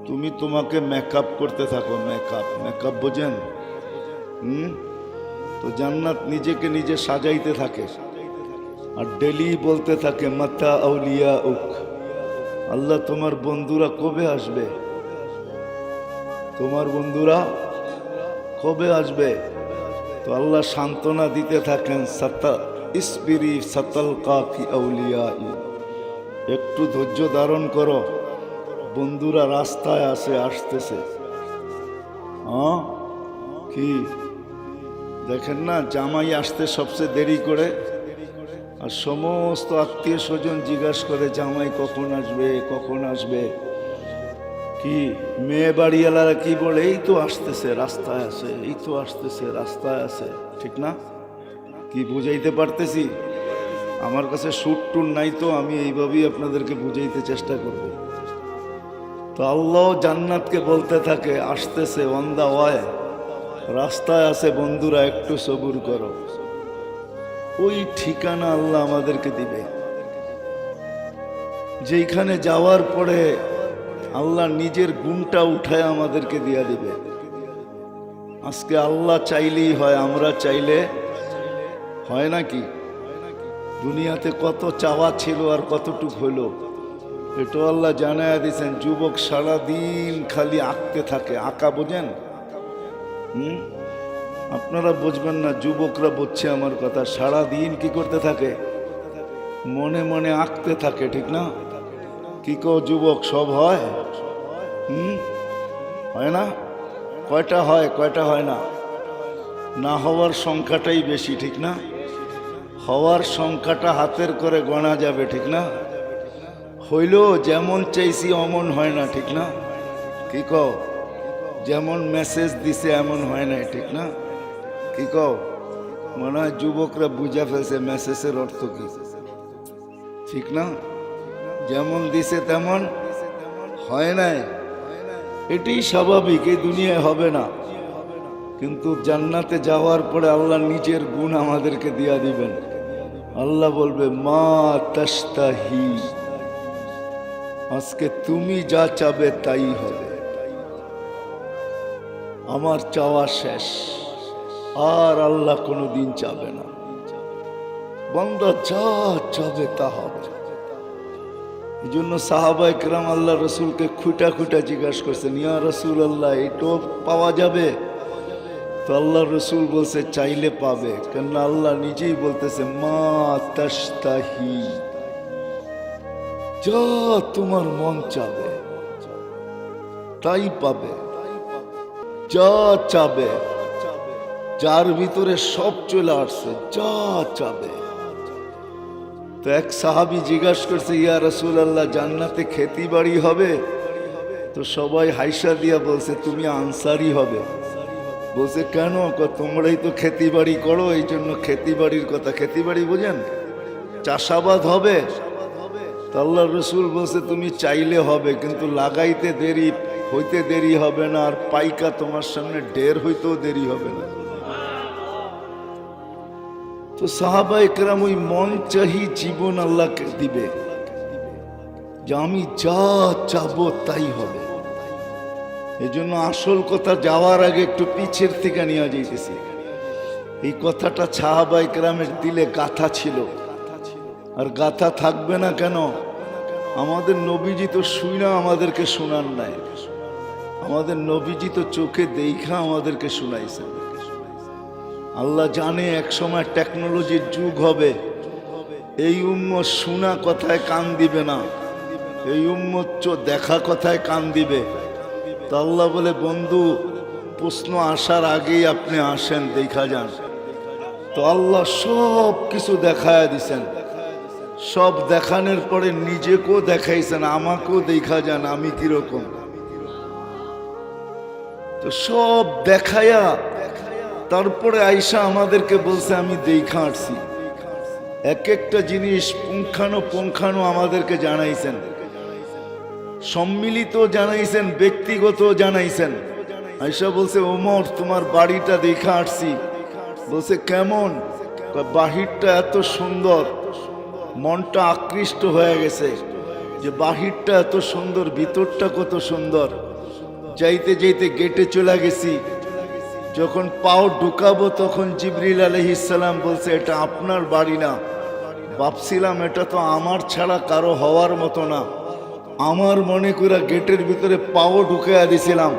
তুমি তোমাকে মেকআপ করতে থাকো। মেকআপ বোঝেন? তো জান্নাত নিজেকে নিজে সাজাইতে থাকে আর ডেলি বলতে থাকে মাতা আউলিয়া উক, আল্লাহ তোমার বন্ধুরা কবে আসবে, তোমার বন্ধুরা কবে আসবে। তো আল্লাহ সান্ত্বনা দিতে থাকেন, ইসবিরি সাতালকা ফি আউলিয়াই, একটু ধৈর্য ধারণ করো, বন্ধুরা রাস্তায় আসতেছে। কি দেখেন না, জামাই আসতে সবচেয়ে দেরি করে, আর সমস্ত আত্মীয় স্বজন জিজ্ঞাসা করে জামাই কখন আসবে, কখন আসবে। কি মেয়ে বাড়িওয়ালারা কি বলে, এই তো আসতেছে রাস্তায় আছে, এই তো আসতেছে রাস্তায় আছে, ঠিক না? কি বুঝাইতে পারতেছি? আমার কাছে সুর টুর নাই, তো আমি এইভাবেই আপনাদেরকে বুঝাইতে চেষ্টা করব। তো আল্লাহ জান্নাতকে বলতে থাকে, আসতেছে অন দা ওয়ে, রাস্তায় আছে বন্ধুরা, একটু সবুর করো। ওই ঠিকানা আল্লাহ আমাদেরকে দিবে, যেখানে যাওয়ার পরে আল্লাহ নিজের গুণটা উঠায় আমাদেরকে দিয়া দিবে। আজকে আল্লাহ চাইলেই হয়, আমরা চাইলে হয় নাকি? দুনিয়াতে কত চাওয়া ছিল আর কতটুক হইল এটা আল্লাহ জানায়া দিয়েছেন। যুবক সারাদিন খালি আঁকতে থাকে, আঁকা বোঝেন? আপনারা বুঝবেন না, যুবকরা বুঝছে আমার কথা। সারাদিন কি করতে থাকে? মনে মনে আঁকতে থাকে, ঠিক না? কি কো যুবক, সব হয়? হয় না? কয়টা হয়, কয়টা হয় না? না হওয়ার সংখ্যাটাই বেশি, ঠিক না? হওয়ার সংখ্যাটা হাতের করে গণা যাবে, ঠিক না? হইল যেমন চাইছি অমন হয় না, ঠিক না? কি কও? যেমন মেসেজ দিছে এমন হয় না, ঠিক না? কি কও? মনে হয় যুবকরা বুঝা ফেলছে মেসেজের অর্থ কি, ঠিক না? যেমন দিছে তেমন হয় নাই, এটাই স্বাভাবিক, এই দুনিয়ায় হবে না। কিন্তু জান্নাতে যাওয়ার পরে আল্লাহ নিজের গুণ আমাদেরকে দিয়া দিবেন। আল্লাহ বলবে, মা তাশতাহি, আজকে তুমি যা চাবে তাই হবে। আমার চাওয়া শেষ, আর আল্লাহ কোনোদিন চাবে না। বান্দা যা চাবে তা হবে। এই জন্য সাহাবায়ে কেরাম আল্লাহ রসুলকে খুঁটা খুঁটা জিজ্ঞাসা করছেন, ইয়া রসুল আল্লাহ, এটাও পাওয়া যাবে? তো আল্লাহ রসুল বলছে, চাইলে পাবে। কেননা আল্লাহ নিজেই বলতেছে, মা তাশতাহি, যা তোমার মন চাবে তাই পাবে। যা চাবে, যার ভিতরে সব চলে আসছে, যা চাবে। তো এক সাহাবী জিজ্ঞাসা করছে, ইয়া রাসূলুল্লাহ, জান্নাতে খেতি বাড়ি হবে? তো সবাই হাইসা দিয়া বলছে, তুমি আনসারি হবে। বলছে, কেন? তোমরাই তো খেতি বাড়ি করো, এই জন্য খেতি বাড়ির কথা। খেতি বাড়ি বোঝেন? চাষাবাদ হবে। তো আল্লাহ রসুল বলছে, তুমি চাইলে হবে, কিন্তু লাগাইতে দেরি হইতে দেরি হবে না, আর পাইকা তোমার সামনে ঢের হইতেও দেরি হবে না। তো সাহাবায়ে কেরাম ওই মন চাহি জীবন আল্লাহকে দিবে, যে আমি যা চাবো তাই হবে। এই জন্য আসল কথা যাওয়ার আগে একটু পিছের থেকে নিয়ে যাইতেছি। এই কথাটা সাহাবায়ে কেরামের দিলে গাথা ছিল, আর গাথা থাকবে না কেন? আমাদের নবীজি তো শুইনা আমাদেরকে শোনান নাই, আমাদের নবীজি তো চোখে দেখা আমাদেরকে শুনাইছেন। আল্লাহ জানে এক সময় টেকনোলজির যুগ হবে, এই উম্মত শোনা কথায় কান দিবে না, এই উম্মত দেখা কথায় কান দিবে। তো আল্লাহ বলে, বন্ধু, প্রশ্ন আসার আগেই আপনি আসেন, দেখা যান। তো আল্লাহ সব কিছু দেখায়া দিছেন। সব দেখানোর পরে নিজেকেও দেখাইছেন, আমাকেও দেখা যান আমি কিরকম। তো সব দেখায়া তারপরে আয়সা আমাদেরকে বলছে, আমি দেখা আসছি। এক একটা জিনিস পুঙ্খানো আমাদেরকে জানাইছেন, সম্মিলিত জানাইছেন, ব্যক্তিগত জানাইছেন। আয়সা বলছে, ওমর, তোমার বাড়িটা দেখা আসছি। বলছে, কেমন? বাহিরটা এত সুন্দর, মনটা আকৃষ্ট হয়ে গেছে যে বাহিরটা এত সুন্দর, ভিতরটা কত সুন্দর। যাইতে যাইতে গেটে চলে গেছি, যখন পাও ঢুকাবো তখন জিবরিল আলাইহিস সালাম বলছে, এটা আপনার বাড়ি না। ভাবছিলাম এটা তো আমার ছাড়া কারো হওয়ার মতো না। আমার মনে করে গেটের ভিতরে পাও ঢুকাইয়া দিছিলাম।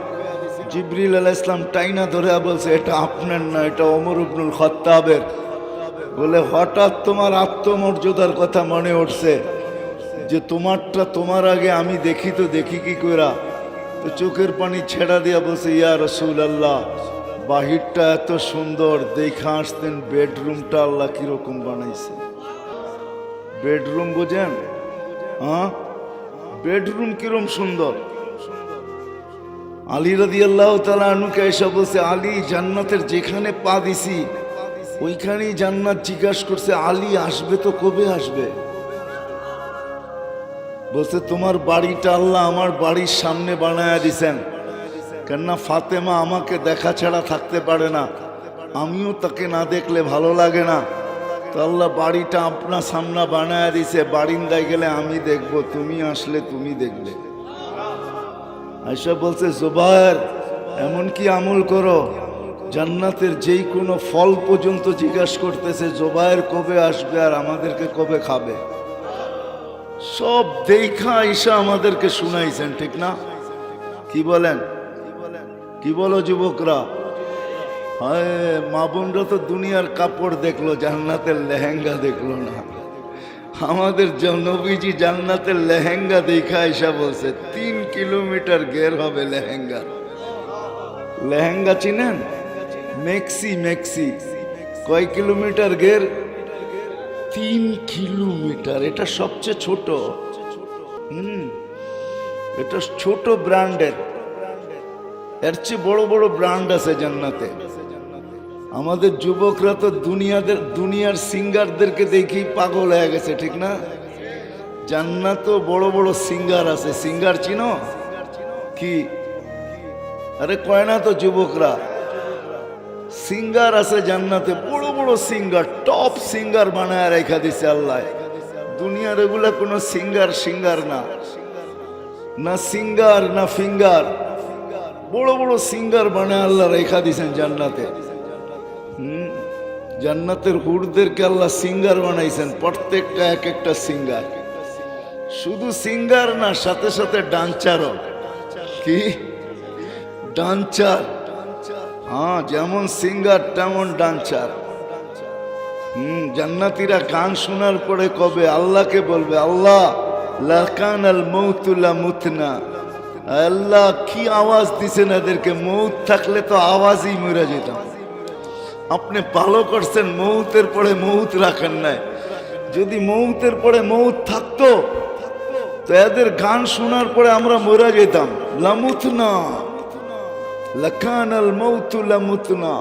জিবরিল আলাইহিস সালাম টাইনা ধরে বলছে, এটা আপনার না, এটা ওমর ইবনুল খাত্তাবের। বলে, হঠাৎ তোমার আত্মমর্যাদার কথা মনে উঠছে যে তোমারটা তোমার আগে আমি দেখি, তো দেখি কি কইরা? তো চোখের পানি ছেড়া দিয়া বলছে, ইয়া রাসূলুল্লাহ, বাহিরটা এত সুন্দর, দেখা আসতেন বেডরুমটা আল্লাহ কিরকম বানাইছে। বেডরুম বোঝেন? হ্যাঁ, বেডরুম কিরকম সুন্দর। আলী রাদিয়াল্লাহু তাআলা আনহুকে এসে বলছে, আলী, জান্নাতের যেখানে পা দিছি ওইখানেই জান্নাত জিজ্ঞাসা করছে, আলী আসবে তো কবে আসবে? বলছে, তোমার বাড়িটা আল্লাহ আমার বাড়ির সামনে বানায়া দিছেন, কেননা ফাতেমা আমাকে দেখা ছাড়া থাকতে পারে না, আমিও তাকে না দেখলে ভালো লাগে না, তো আল্লাহ বাড়িটা আপনার সামনে বানায়া দিছে, বারিন্দায় গেলে আমি দেখব, তুমি আসলে তুমি দেখবে। আয়েশা বলছে, জুবায়ের এমন কি আমল করো, জান্নাতের যেই কোনো ফল পর্যন্ত জিজ্ঞাসা করতেছে জুবায়ের কবে আসবে আর আমাদেরকে কবে খাবে। সব দেখা আয়েশা আমাদেরকে শুনাইছেন, ঠিক না? কি বলেন? কি বলো যুবকরা? হায়, মা বোনরা তো দুনিয়ার কাপড় দেখলো, জান্নাতের লেহেঙ্গা দেখলো না। আমাদের নবীজি জান্নাতের লেহেঙ্গা দেখা আয়েশা বলছে 3 কিলোমিটার ঘের হবে লেহেঙ্গা। লেহেঙ্গা চিনেন? মেক্সি, মেক্সি কয় কিলোমিটার ঘের? 3 কিলোমিটার। এটা সবচেয়ে ছোট। এটা ছোট ব্র্যান্ডের, এর চেয়ে বড় বড় ব্র্যান্ড আছে জান্নাতে। আমাদের যুবকরা তো দুনিয়ার সিঙ্গারদেরকে দেখেই পাগল হয়ে গেছে, ঠিক না? জান্নাতেও বড় বড় সিঙ্গার আছে। সিঙ্গার চিনো কি? আরে কয় না তো যুবকরা, সিঙ্গার আছে জান্নাতে, বড় বড় সিঙ্গার, টপ সিঙ্গার বানায় রেখা দিছে আল্লাহ। দুনিয়ার এগুলা কোনো সিঙ্গার সিঙ্গার না, না সিঙ্গার না ফিঙ্গার, বড় বড় সিঙ্গার বানায় আল্লাহ রেখা দিছেন জান্নাতে। জান্নাতের হুরদেরকে আল্লাহ সিঙ্গার বানাইছেন, প্রত্যেকটা এক একটা সিঙ্গার। শুধু সিঙ্গার না, সাথে সাথে ডান্সারও। কি ডান্সার? হ্যাঁ, যেমন সিঙ্গার তেমন ডান্সার। জান্নাতীরা গান শোনার পরে কবে আল্লাহকে বলবে, আল্লাহ লাকানাল মাউতু লা মুতনা, আল্লাহ কি আওয়াজ দিছেন এদেরকে, মৌত থাকলে তো আওয়াজই মরে যেতাম। আপনি ভালো করছেন মৌতের পরে মৌত রাখেন নাই, যদি মৌতের পরে মৌত থাকতো তো এদের গান শোনার পরে আমরা মরে যেতাম। লামুতনা, লাকানাল মাউতু লা মুতনা।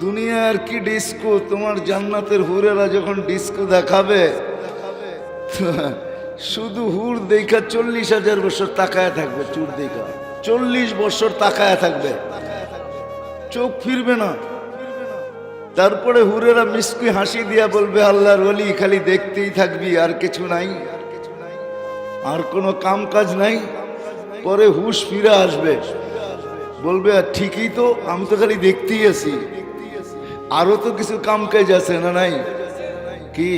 দুনিয়ার কি ডিস্কো, তোমার জান্নাতের হুরেরা যখন ডিস্কো দেখাবে, শুধু হুর দেখা 40,000 বছর তাকায় থাকবে। চুর দেখা 40 বছর তাকায় থাকবে, চোখ ফিরবে না। তারপরে হুরেরা মিষ্টি হাসি দিয়া বলবে, আল্লাহর ওলি খালি দেখতেই থাকবি, আর কিছু নাই, আর কোনো কাম কাজ নাই। পরে হুশ ফিরে আসবে, বলবে ঠিকই তো, আমি তো খালি দেখতেই আছি, আরো তো কিছু কাম কাজ আছে না নাই? কি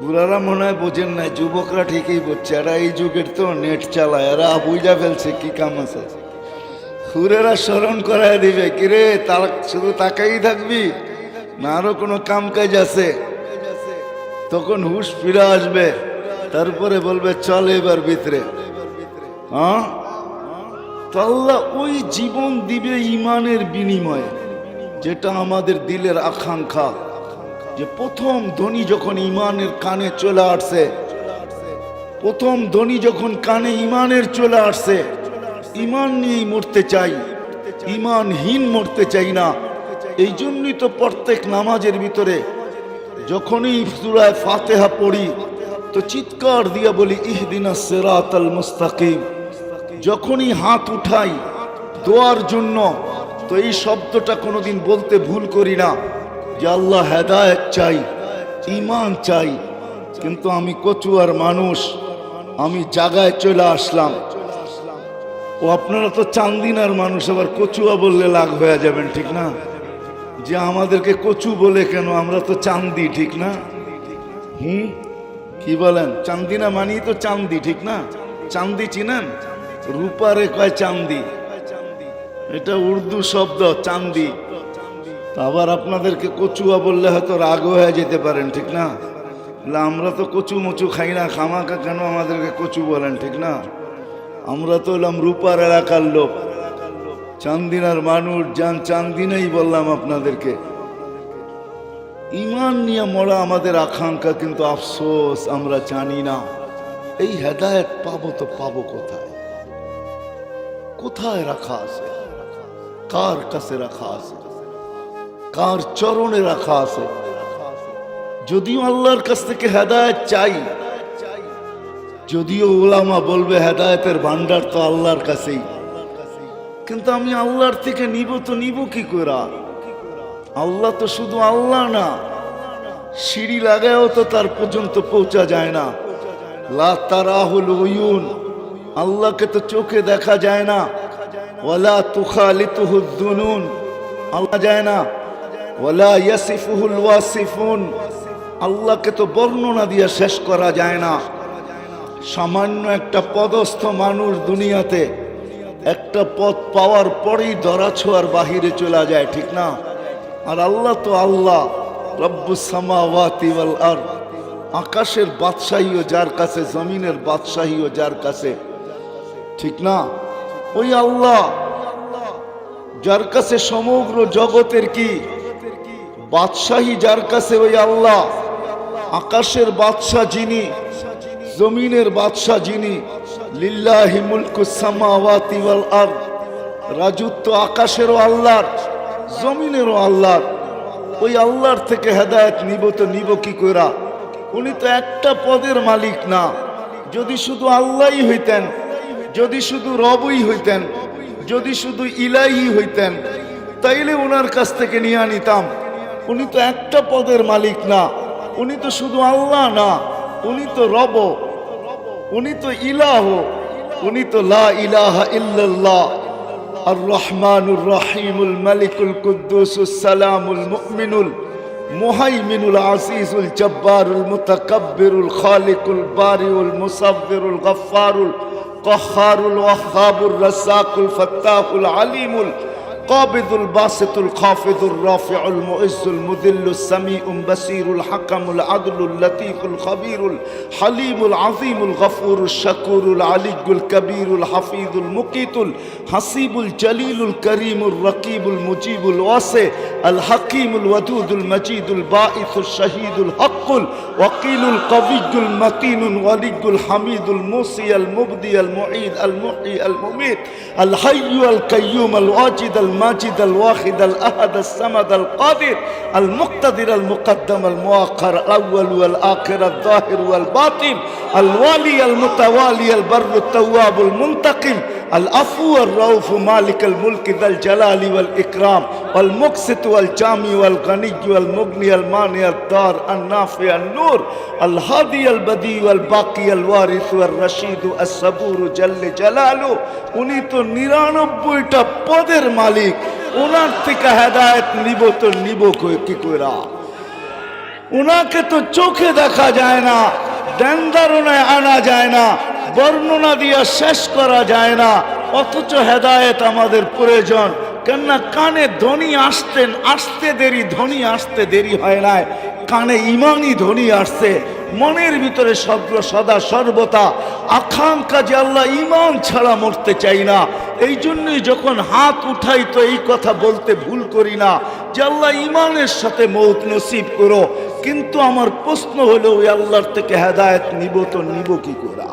বুড়ারা মনে হয় বোঝেন নাই, যুবকরা ঠিকই বলছে, এরা এই যুগের তো নেট চালায়, এরা বুঝা ফেলছে কি কাম আছে। হুরেরা স্মরণ করায় দিবে, কিরে তার শুধু তাকাই থাকবি না আরো কোনো কাম কাজ আছে? তখন হুশ ফিরে আসবে, তারপরে বলবে চল এবার ভিতরে। হ্যাঁ, তো আল্লাহ ওই জীবন দিবে ইমানের বিনিময়ে, যেটা আমাদের দিলের আকাঙ্ক্ষা। যে প্রথম ধ্বনি যখন ইমানের কানে চলে আসছে, প্রথম ধ্বনি যখন কানে ইমানের চলে আসছে, ইমান নিয়েই মরতে চাই, ইমানহীন মরতে চাই না। এই জন্যই তো প্রত্যেক নামাজের ভিতরে যখনই সূরা ফাতিহা পড়ি তো চিৎকার দিয়ে বলি ইহদিনাস সিরাতাল মুস্তাকিম। যখনই হাত উঠাই দোয়ার জন্য তো এই শব্দটা কোনোদিন বলতে ভুল করি না, যে আল্লাহ হেদায়েত চাই, ইমান চাই। কিন্তু আমি কচুয়ার মানুষ, আমি জায়গায় চলে আসলাম। ও আপনারা তো চান্দিনার মানুষ, আবার কচুয়া বললে লাগ হয়ে যাবেন, ঠিক না? যে আমাদেরকে কচু বলে কেন, আমরা তো চান্দি, ঠিক না? কি বলেন? চান্দিনা মানি তো চান্দি, ঠিক না? চান্দি চিনেন? রূপারে কয় চান্দি, এটা উর্দু শব্দ চান্দি। আবার আপনাদেরকে কচুয়া বললে হয়তো রাগ হয়ে যেতে পারেন, ঠিক না? আমরা তো কচু মচু খাই না, খামাকা কেন আমাদেরকে কচু বলেন, ঠিক না? আমরা তো এলাম রূপার এলাকার লোক, চান্দিনার মানুষ, যান চান্দিনাই বললাম আপনাদেরকে। ইমান নিয়ে মরা আমাদের আকাঙ্ক্ষা, কিন্তু আফসোস আমরা জানি না এই হেদায়েত পাবো তো পাবো কোথায়, কোথায় রাখা আছে, কার কাছে রাখা আছে। কার চরণে রাখা আছে। যদিও আল্লাহর কাছ থেকে হেদায়েত চাই, যদিও ওলামা বলবে হেদায়েতের ভান্ডার তো আল্লাহর কাছেই, কিন্তু আমি আল্লাহর থেকে নিব তো নিব কি করে? আল্লাহ তো শুধু আল্লাহ না, সিঁড়ি লাগায়ও তো তার পর্যন্ত পৌঁছা যায় না। লা তারাহুল উয়ুন, আল্লাহকে তো চোখে দেখা যায় না। ওয়ালা তুখালিতুহুদ দুনুন, আল্লাহ যায় না। ওয়ালা ইয়াসিফুহুল ওয়াসিফুন, আল্লাহকে তো বর্ণনা দিয়ে শেষ করা যায় না। সামান্য একটা পদস্থ মানুষ দুনিয়াতে একটা পদ পাওয়ার পরেই ধরা ছোঁয়ার বাহিরে চলে যায়, ঠিক না? আর আল্লাহ তো আল্লাহ, রব্বুস সামাওয়াতি ওয়াল আরদ, আকাশের বাদশাহীও যার কাছে, জমিনের বাদশাহীও যার কাছে, ঠিক না? ওই আল্লাহ যার কাছে সমগ্র জগতের কি বাদশাহী, যার কাছে ওই আল্লাহ। আকাশের বাদশাহ যিনি, জমিনের বাদশাহ যিনি, লিল্লাহি মুলকুস সামাওয়াতি ওয়াল আরদ, রাজত্ব আকাশেরও আল্লাহর, জমিনেরও আল্লাহর। ওই আল্লাহর থেকে হেদায়েত নিব তো নিব কি কইরা? উনি তো একটা পদের মালিক না। যদি শুধু আল্লাহই হইতেন, যদি শুধু রবই হইতেন, যদি শুধু ইলাহি হইতেন, তাইলে ওনার কাছ থেকে নিয়ে নিতাম। উনি তো একটা পদের মালিক না, উনি তো শুধু আল্লাহ না, উনি তো রব, উনি তো ইলাহ, উনি তো লা ইলাহা ইল্লাল্লাহ। আর রহমানুর রহিমুল মালিকুল কুদ্দুসুস সালামুল মুমিনুল মুহাইমিনুল আজিজুল জব্বারুল মুতাকাব্বিরুল খালিকুল বারিউল মুসাব্বিরুল গফফারুল কহ্হারুল ওয়াহ্হাবুর রাজ্জাকুল ফাত্তাহুল আলিমুল قابض الباسط الخافض الرافع المعز المذل السميع البصير الحكم العدل اللطيف الخبير الحليم العظيم الغفور الشكور العلي الكبير الحفيظ المقيت الحسيب الجليل الكريم الرقيب المجيب الواسع الحكيم الودود المجيد الباعث الشهيد الحق الوكيل القوي المتين الولي الحميد الموصي المبدي المعيد المحيي المميت الحي القيوم الواجد الماجد الواحد الأحد الصمد القادر المقتدر المقدم المؤخر الأول والآخر الظاهر والباطن الوالي المتوالي البر التواب المنتقم العفو الرؤوف مالك الملك ذا الجلال والإكرام والمقسط والجامع والغني والمغني المانع الدار النافع النور الهادي البديع والباقي الوارث والرشيد الصبور جل جلاله। উনি তো ৯৯টা পদের মালিক, ওনার থেকে হেদায়েত নিব তো নিব কি কইরা? ওনাকে তো চোখে দেখা যায় না, ধ্যানধারণায় আনা যায় না, বর্ণনা দিয়ে শেষ করা যায় না, অথচ হেদায়েত আমাদের প্রয়োজন। কেননা কানে ধ্বনি আসতে দেরি, ধ্বনি আসতে দেরি হয় না, কানে ইমানই ধ্বনি আসছে। মনের ভিতরে সদা সর্বদা আকাঙ্ক্ষা যে আল্লাহ ইমান ছাড়া মরতে চাই না। এই জন্যই যখন হাত উঠাই তো এই কথা বলতে ভুল করি না যে আল্লাহ ইমানের সাথে মৌত নসিব করো। কিন্তু আমার প্রশ্ন হলো ওই আল্লাহর থেকে হেদায়েত নিব তো নিব কি করে?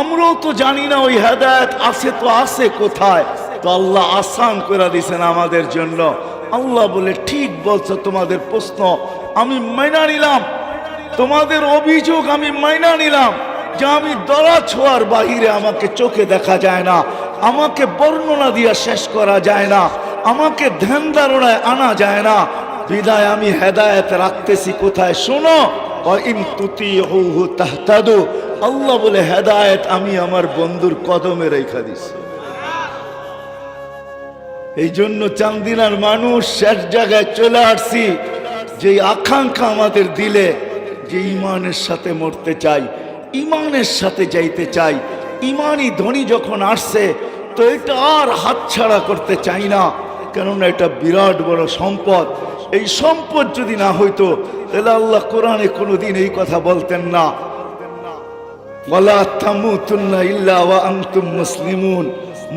আমরাও তো জানি না ওই হেদায়েত আছে তো আছে কোথায়। তো আল্লাহ আসান করে দিয়েছেন আমাদের জন্য। আল্লাহ বলে ঠিক বলছো, তোমাদের প্রশ্ন আমি মাইনা নিলাম, তোমাদের অভিযোগ আমি মাইনা নিলাম যে আমি দরা ছোঁয়ার বাহিরে আমাকে চোখে দেখা যায় না, আমাকে বর্ণনা দিয়ে শেষ করা যায় না, আমাকে ধ্যান ধারণায় আনা যায় না। বিদায় আমি হেদায়েত রাখতেছি কোথায়? শোনো, ইন তুতিউহু তাহতাদু। আল্লাহ বলে হেদায়েত আমি আমার বন্ধুর কদমে রেখে দিছি। এই জন্য চান্দিনার মানুষ শেষ জায়গায় চলে আসছি, যে আকাঙ্ক্ষা আমাদের দিলে যে ইমানের সাথে মরতে চাই, ইমানের সাথে যাইতে চাই। ইমানই ধ্বনি যখন আসছে তো এটা আর হাতছাড়া করতে চাই না, কেননা এটা বিরাট বড় সম্পদ। এই সম্পদ যদি না হইতো তাহলে আল্লাহ কোরআনে কোনোদিন এই কথা বলতেন না, ওয়ালা তামুতুন্না ইল্লা ওয়া আনতুম মুসলিমুন।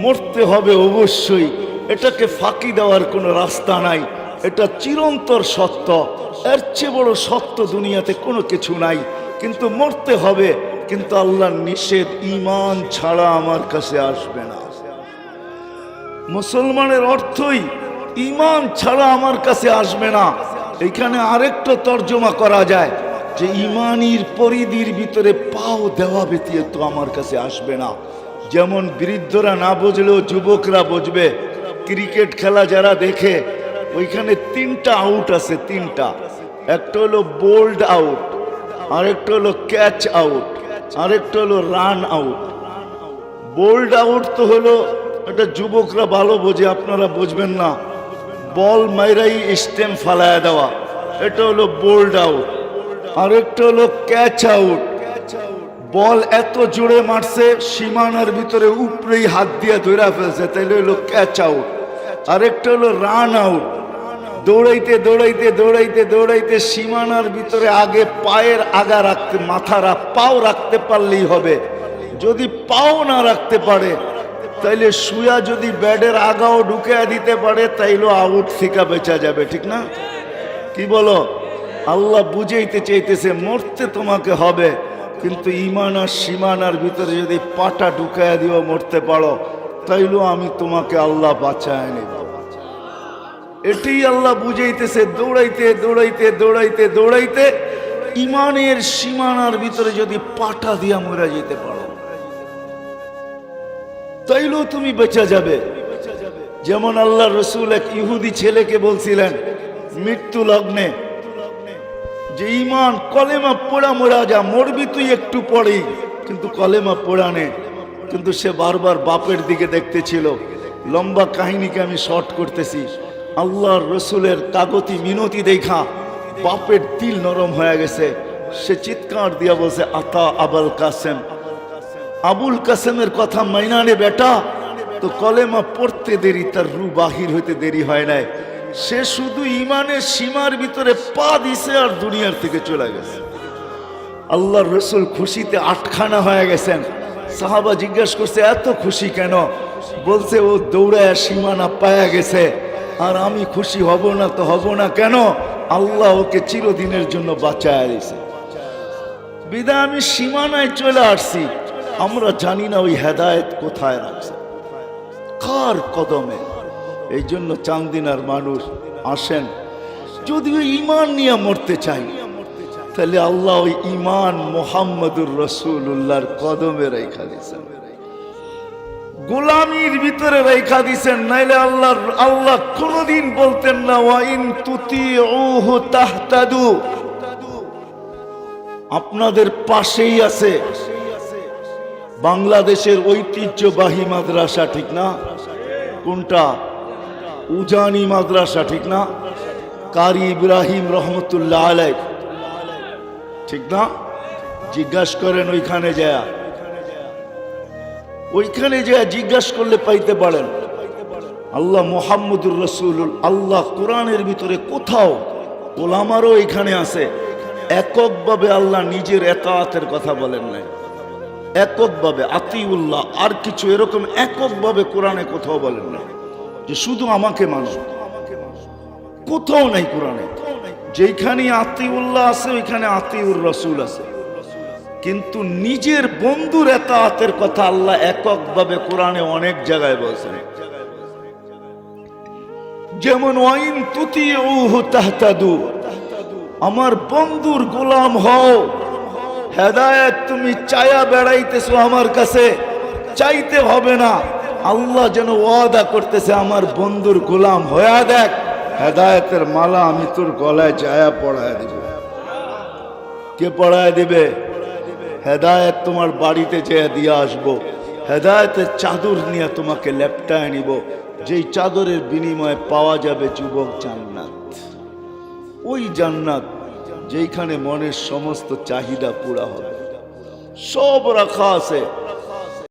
মরতে হবে অবশ্যই, এটাকে ফাঁকি দেওয়ার কোনো রাস্তা নাই, এটা চিরন্তর সত্য। এর চেয়ে বড় সত্য দুনিয়াতে কোনো কিছু নাই। কিন্তু মরতে হবে, কিন্তু আল্লাহর নিষেধ ঈমান ছাড়া আমার কাছে আসবে না। মুসলমানের অর্থই ইমান ছাড়া আমার কাছে আসবে না। এখানে আরেকটা তর্জমা করা যায় যে ইমানির পরিধির ভিতরে পাও দেওয়া ব্যতীত আমার কাছে আসবে না। যেমন বৃদ্ধরা না বুঝলেও যুবকরা বুঝবে। ক্রিকেট খেলা যারা দেখে ওইখানে 3টা আউট আছে, 3টা। একটা হলো বোল্ড আউট, আরেকটা হলো ক্যাচ আউট, আরেকটা হলো রান আউট। বোল্ড আউট তো হলো, এটা যুবকরা ভালো বোঝে, আপনারা বুঝবেন না। বল মাইরাই স্টেম ফালায় দেওয়া, এটা হলো বোল্ড আউট। আরেকটা হলো ক্যাচ আউট, বল এত জোরে মারছে সীমানার ভিতরে উপরেই হাত দিয়ে ধরে ফেলছে, তাইলে হলো ক্যাচ আউট। আরেকটা হলো রান আউট, দৌড়াইতে দৌড়াইতে দৌড়াইতে দৌড়াইতে সীমানার ভিতরে আগে পায়ের আগা রাখতে, পাও রাখতে পারলেই হবে। যদি পাও না রাখতে পারে তাইলে শুয়া যদি ব্যাডের আগাও ঢুকে দিতে পারে তাইলে আউট থেকে বেঁচা যাবে, ঠিক না? কি বলো? আল্লাহ বুঝাইতে চাইতেছে মরতে তোমাকে হবে, কিন্তু ইমান আর সীমানার ভিতরে যদি পাটা ঢুকাইয়া দিও মরতে পারো, তাইলেও আমি তোমাকে আল্লাহ বাঁচায় নিব। এটাই আল্লাহ বুঝাইতেছে। দৌড়াইতে দৌড়াইতে দৌড়াইতে দৌড়াইতে ইমানের সীমানার ভিতরে যদি পাটা দিয়া মরে যেতে পারো তাইলেও তুমি বেঁচে যাবে। যেমন আল্লাহ রসুল এক ইহুদি ছেলেকে বলছিলেন মৃত্যু লগ্নে যে ইমান কলেমা পোড়া মোরা যা, মরবি তুই একটু পরেই, কিন্তু কলেমা পোড়া নে। কিন্তু সে বারবার বাপের দিকে দেখতেছিল। লম্বা কাহিনীকে আমি শর্ট করতেছি। আল্লাহর রসুলের কাগতি মিনতি দেখা বাপের দিল নরম হয়ে গেছে। সে চিৎকার দিয়া বলছে, আতা আবুল কাসেম, আবুল কাসেমের কথা মাইনানে বেটা। তো কলেমা পড়তে দেরি, তার রু বাহির হইতে দেরি হয় নাই। সে শুধু ইমানের সীমার ভিতরে পা দিছে আর দুনিয়ার থেকে চলে গেছে। আল্লাহর রসুল খুশিতে আটখানা হয়ে গেছেন। সাহাবা জিজ্ঞাসা করছে এত খুশি কেন? বলছে ও দৌড়ায় সীমানা পায়া গেছে, আর আমি খুশি হব না তো হব না কেন? আল্লাহ ওকে চিরদিনের জন্য বাঁচায় দিয়েছে। বিদায় আমি সীমানায় চলে আসছি। আমরা জানি না ওই হেদায়েত কোথায় রাখছে, কার কদমে। এই জন্য চান্দিনার মানুষ আসেন, যদি ওই ইমান নিয়ে মরতে চাই তাহলে আল্লাহ ওই ইমান মুহাম্মদুর রাসূলুল্লাহর কদমে রেখা দিয়েছেন, গোলামির ভিতরে রেখা দিয়েছেন। নাইলে আল্লাহ কোনদিন বলতেন না ওয়া ইন তুতিউহু তাহতাদু। আপনাদের পাশেই আছে বাংলাদেশের ঐতিহ্যবাহী মাদ্রাসা, ঠিক না? কোনটা? উজানি মাদ্রাসা, ঠিক না? কারি ইব্রাহিম রহমতুল্লাহ আলাইহ, ঠিক না? জিজ্ঞাসা করেন ওইখানে যায় জিজ্ঞাসা করলে পাইতে পারেন। আল্লাহ মুহাম্মদুর রাসূলুল আল্লাহ কোরআনের ভিতরে কোথাও, ওলামারও এখানে আছে, এককভাবে আল্লাহ নিজের এতাআতের কথা বলেন নাই। এককভাবে আতিউল্লাহ আর কিছু এরকম এককভাবে কোরআনে কোথাও বলেন না যে শুধু আমাকে মানো। কোথাও নাই কোরআনে। যেখানে আতিউল্লাহ আছে ওইখানে আতিউর রাসূল আছে, কিন্তু নিজের বন্ধুর এতাআতের কথা আল্লাহ এককভাবে কোরআনে অনেক জায়গায় বলছেন। যেমন ওয়াইন তুতিউহু তাহতাদু, আমার বন্ধুর গোলাম হও। হেদায়েত তুমি চায়া বেড়াইতেছো আমার কাছে, চাইতে হবে না। আল্লাহ যেন ওয়াদা করতেছে আমার বন্ধুর গোলাম হয়ে দেখ, হেদায়েতের মালা আমি তোর গলায় চায়া পড়ায় দিব। কে পড়ায় দিবে? হেদায়েত তোমার বাড়িতে যেয়ে দিয়ে আসবো। হেদায়েতের চাদর নিয়ে তোমাকে লেপটায় নিব, যেই চাদরের বিনিময়ে পাওয়া যাবে যুবক জান্নাত। ওই জান্নাত যেখানে মনের সমস্ত চাহিদা পুরা হবে, সব রাখা আছে।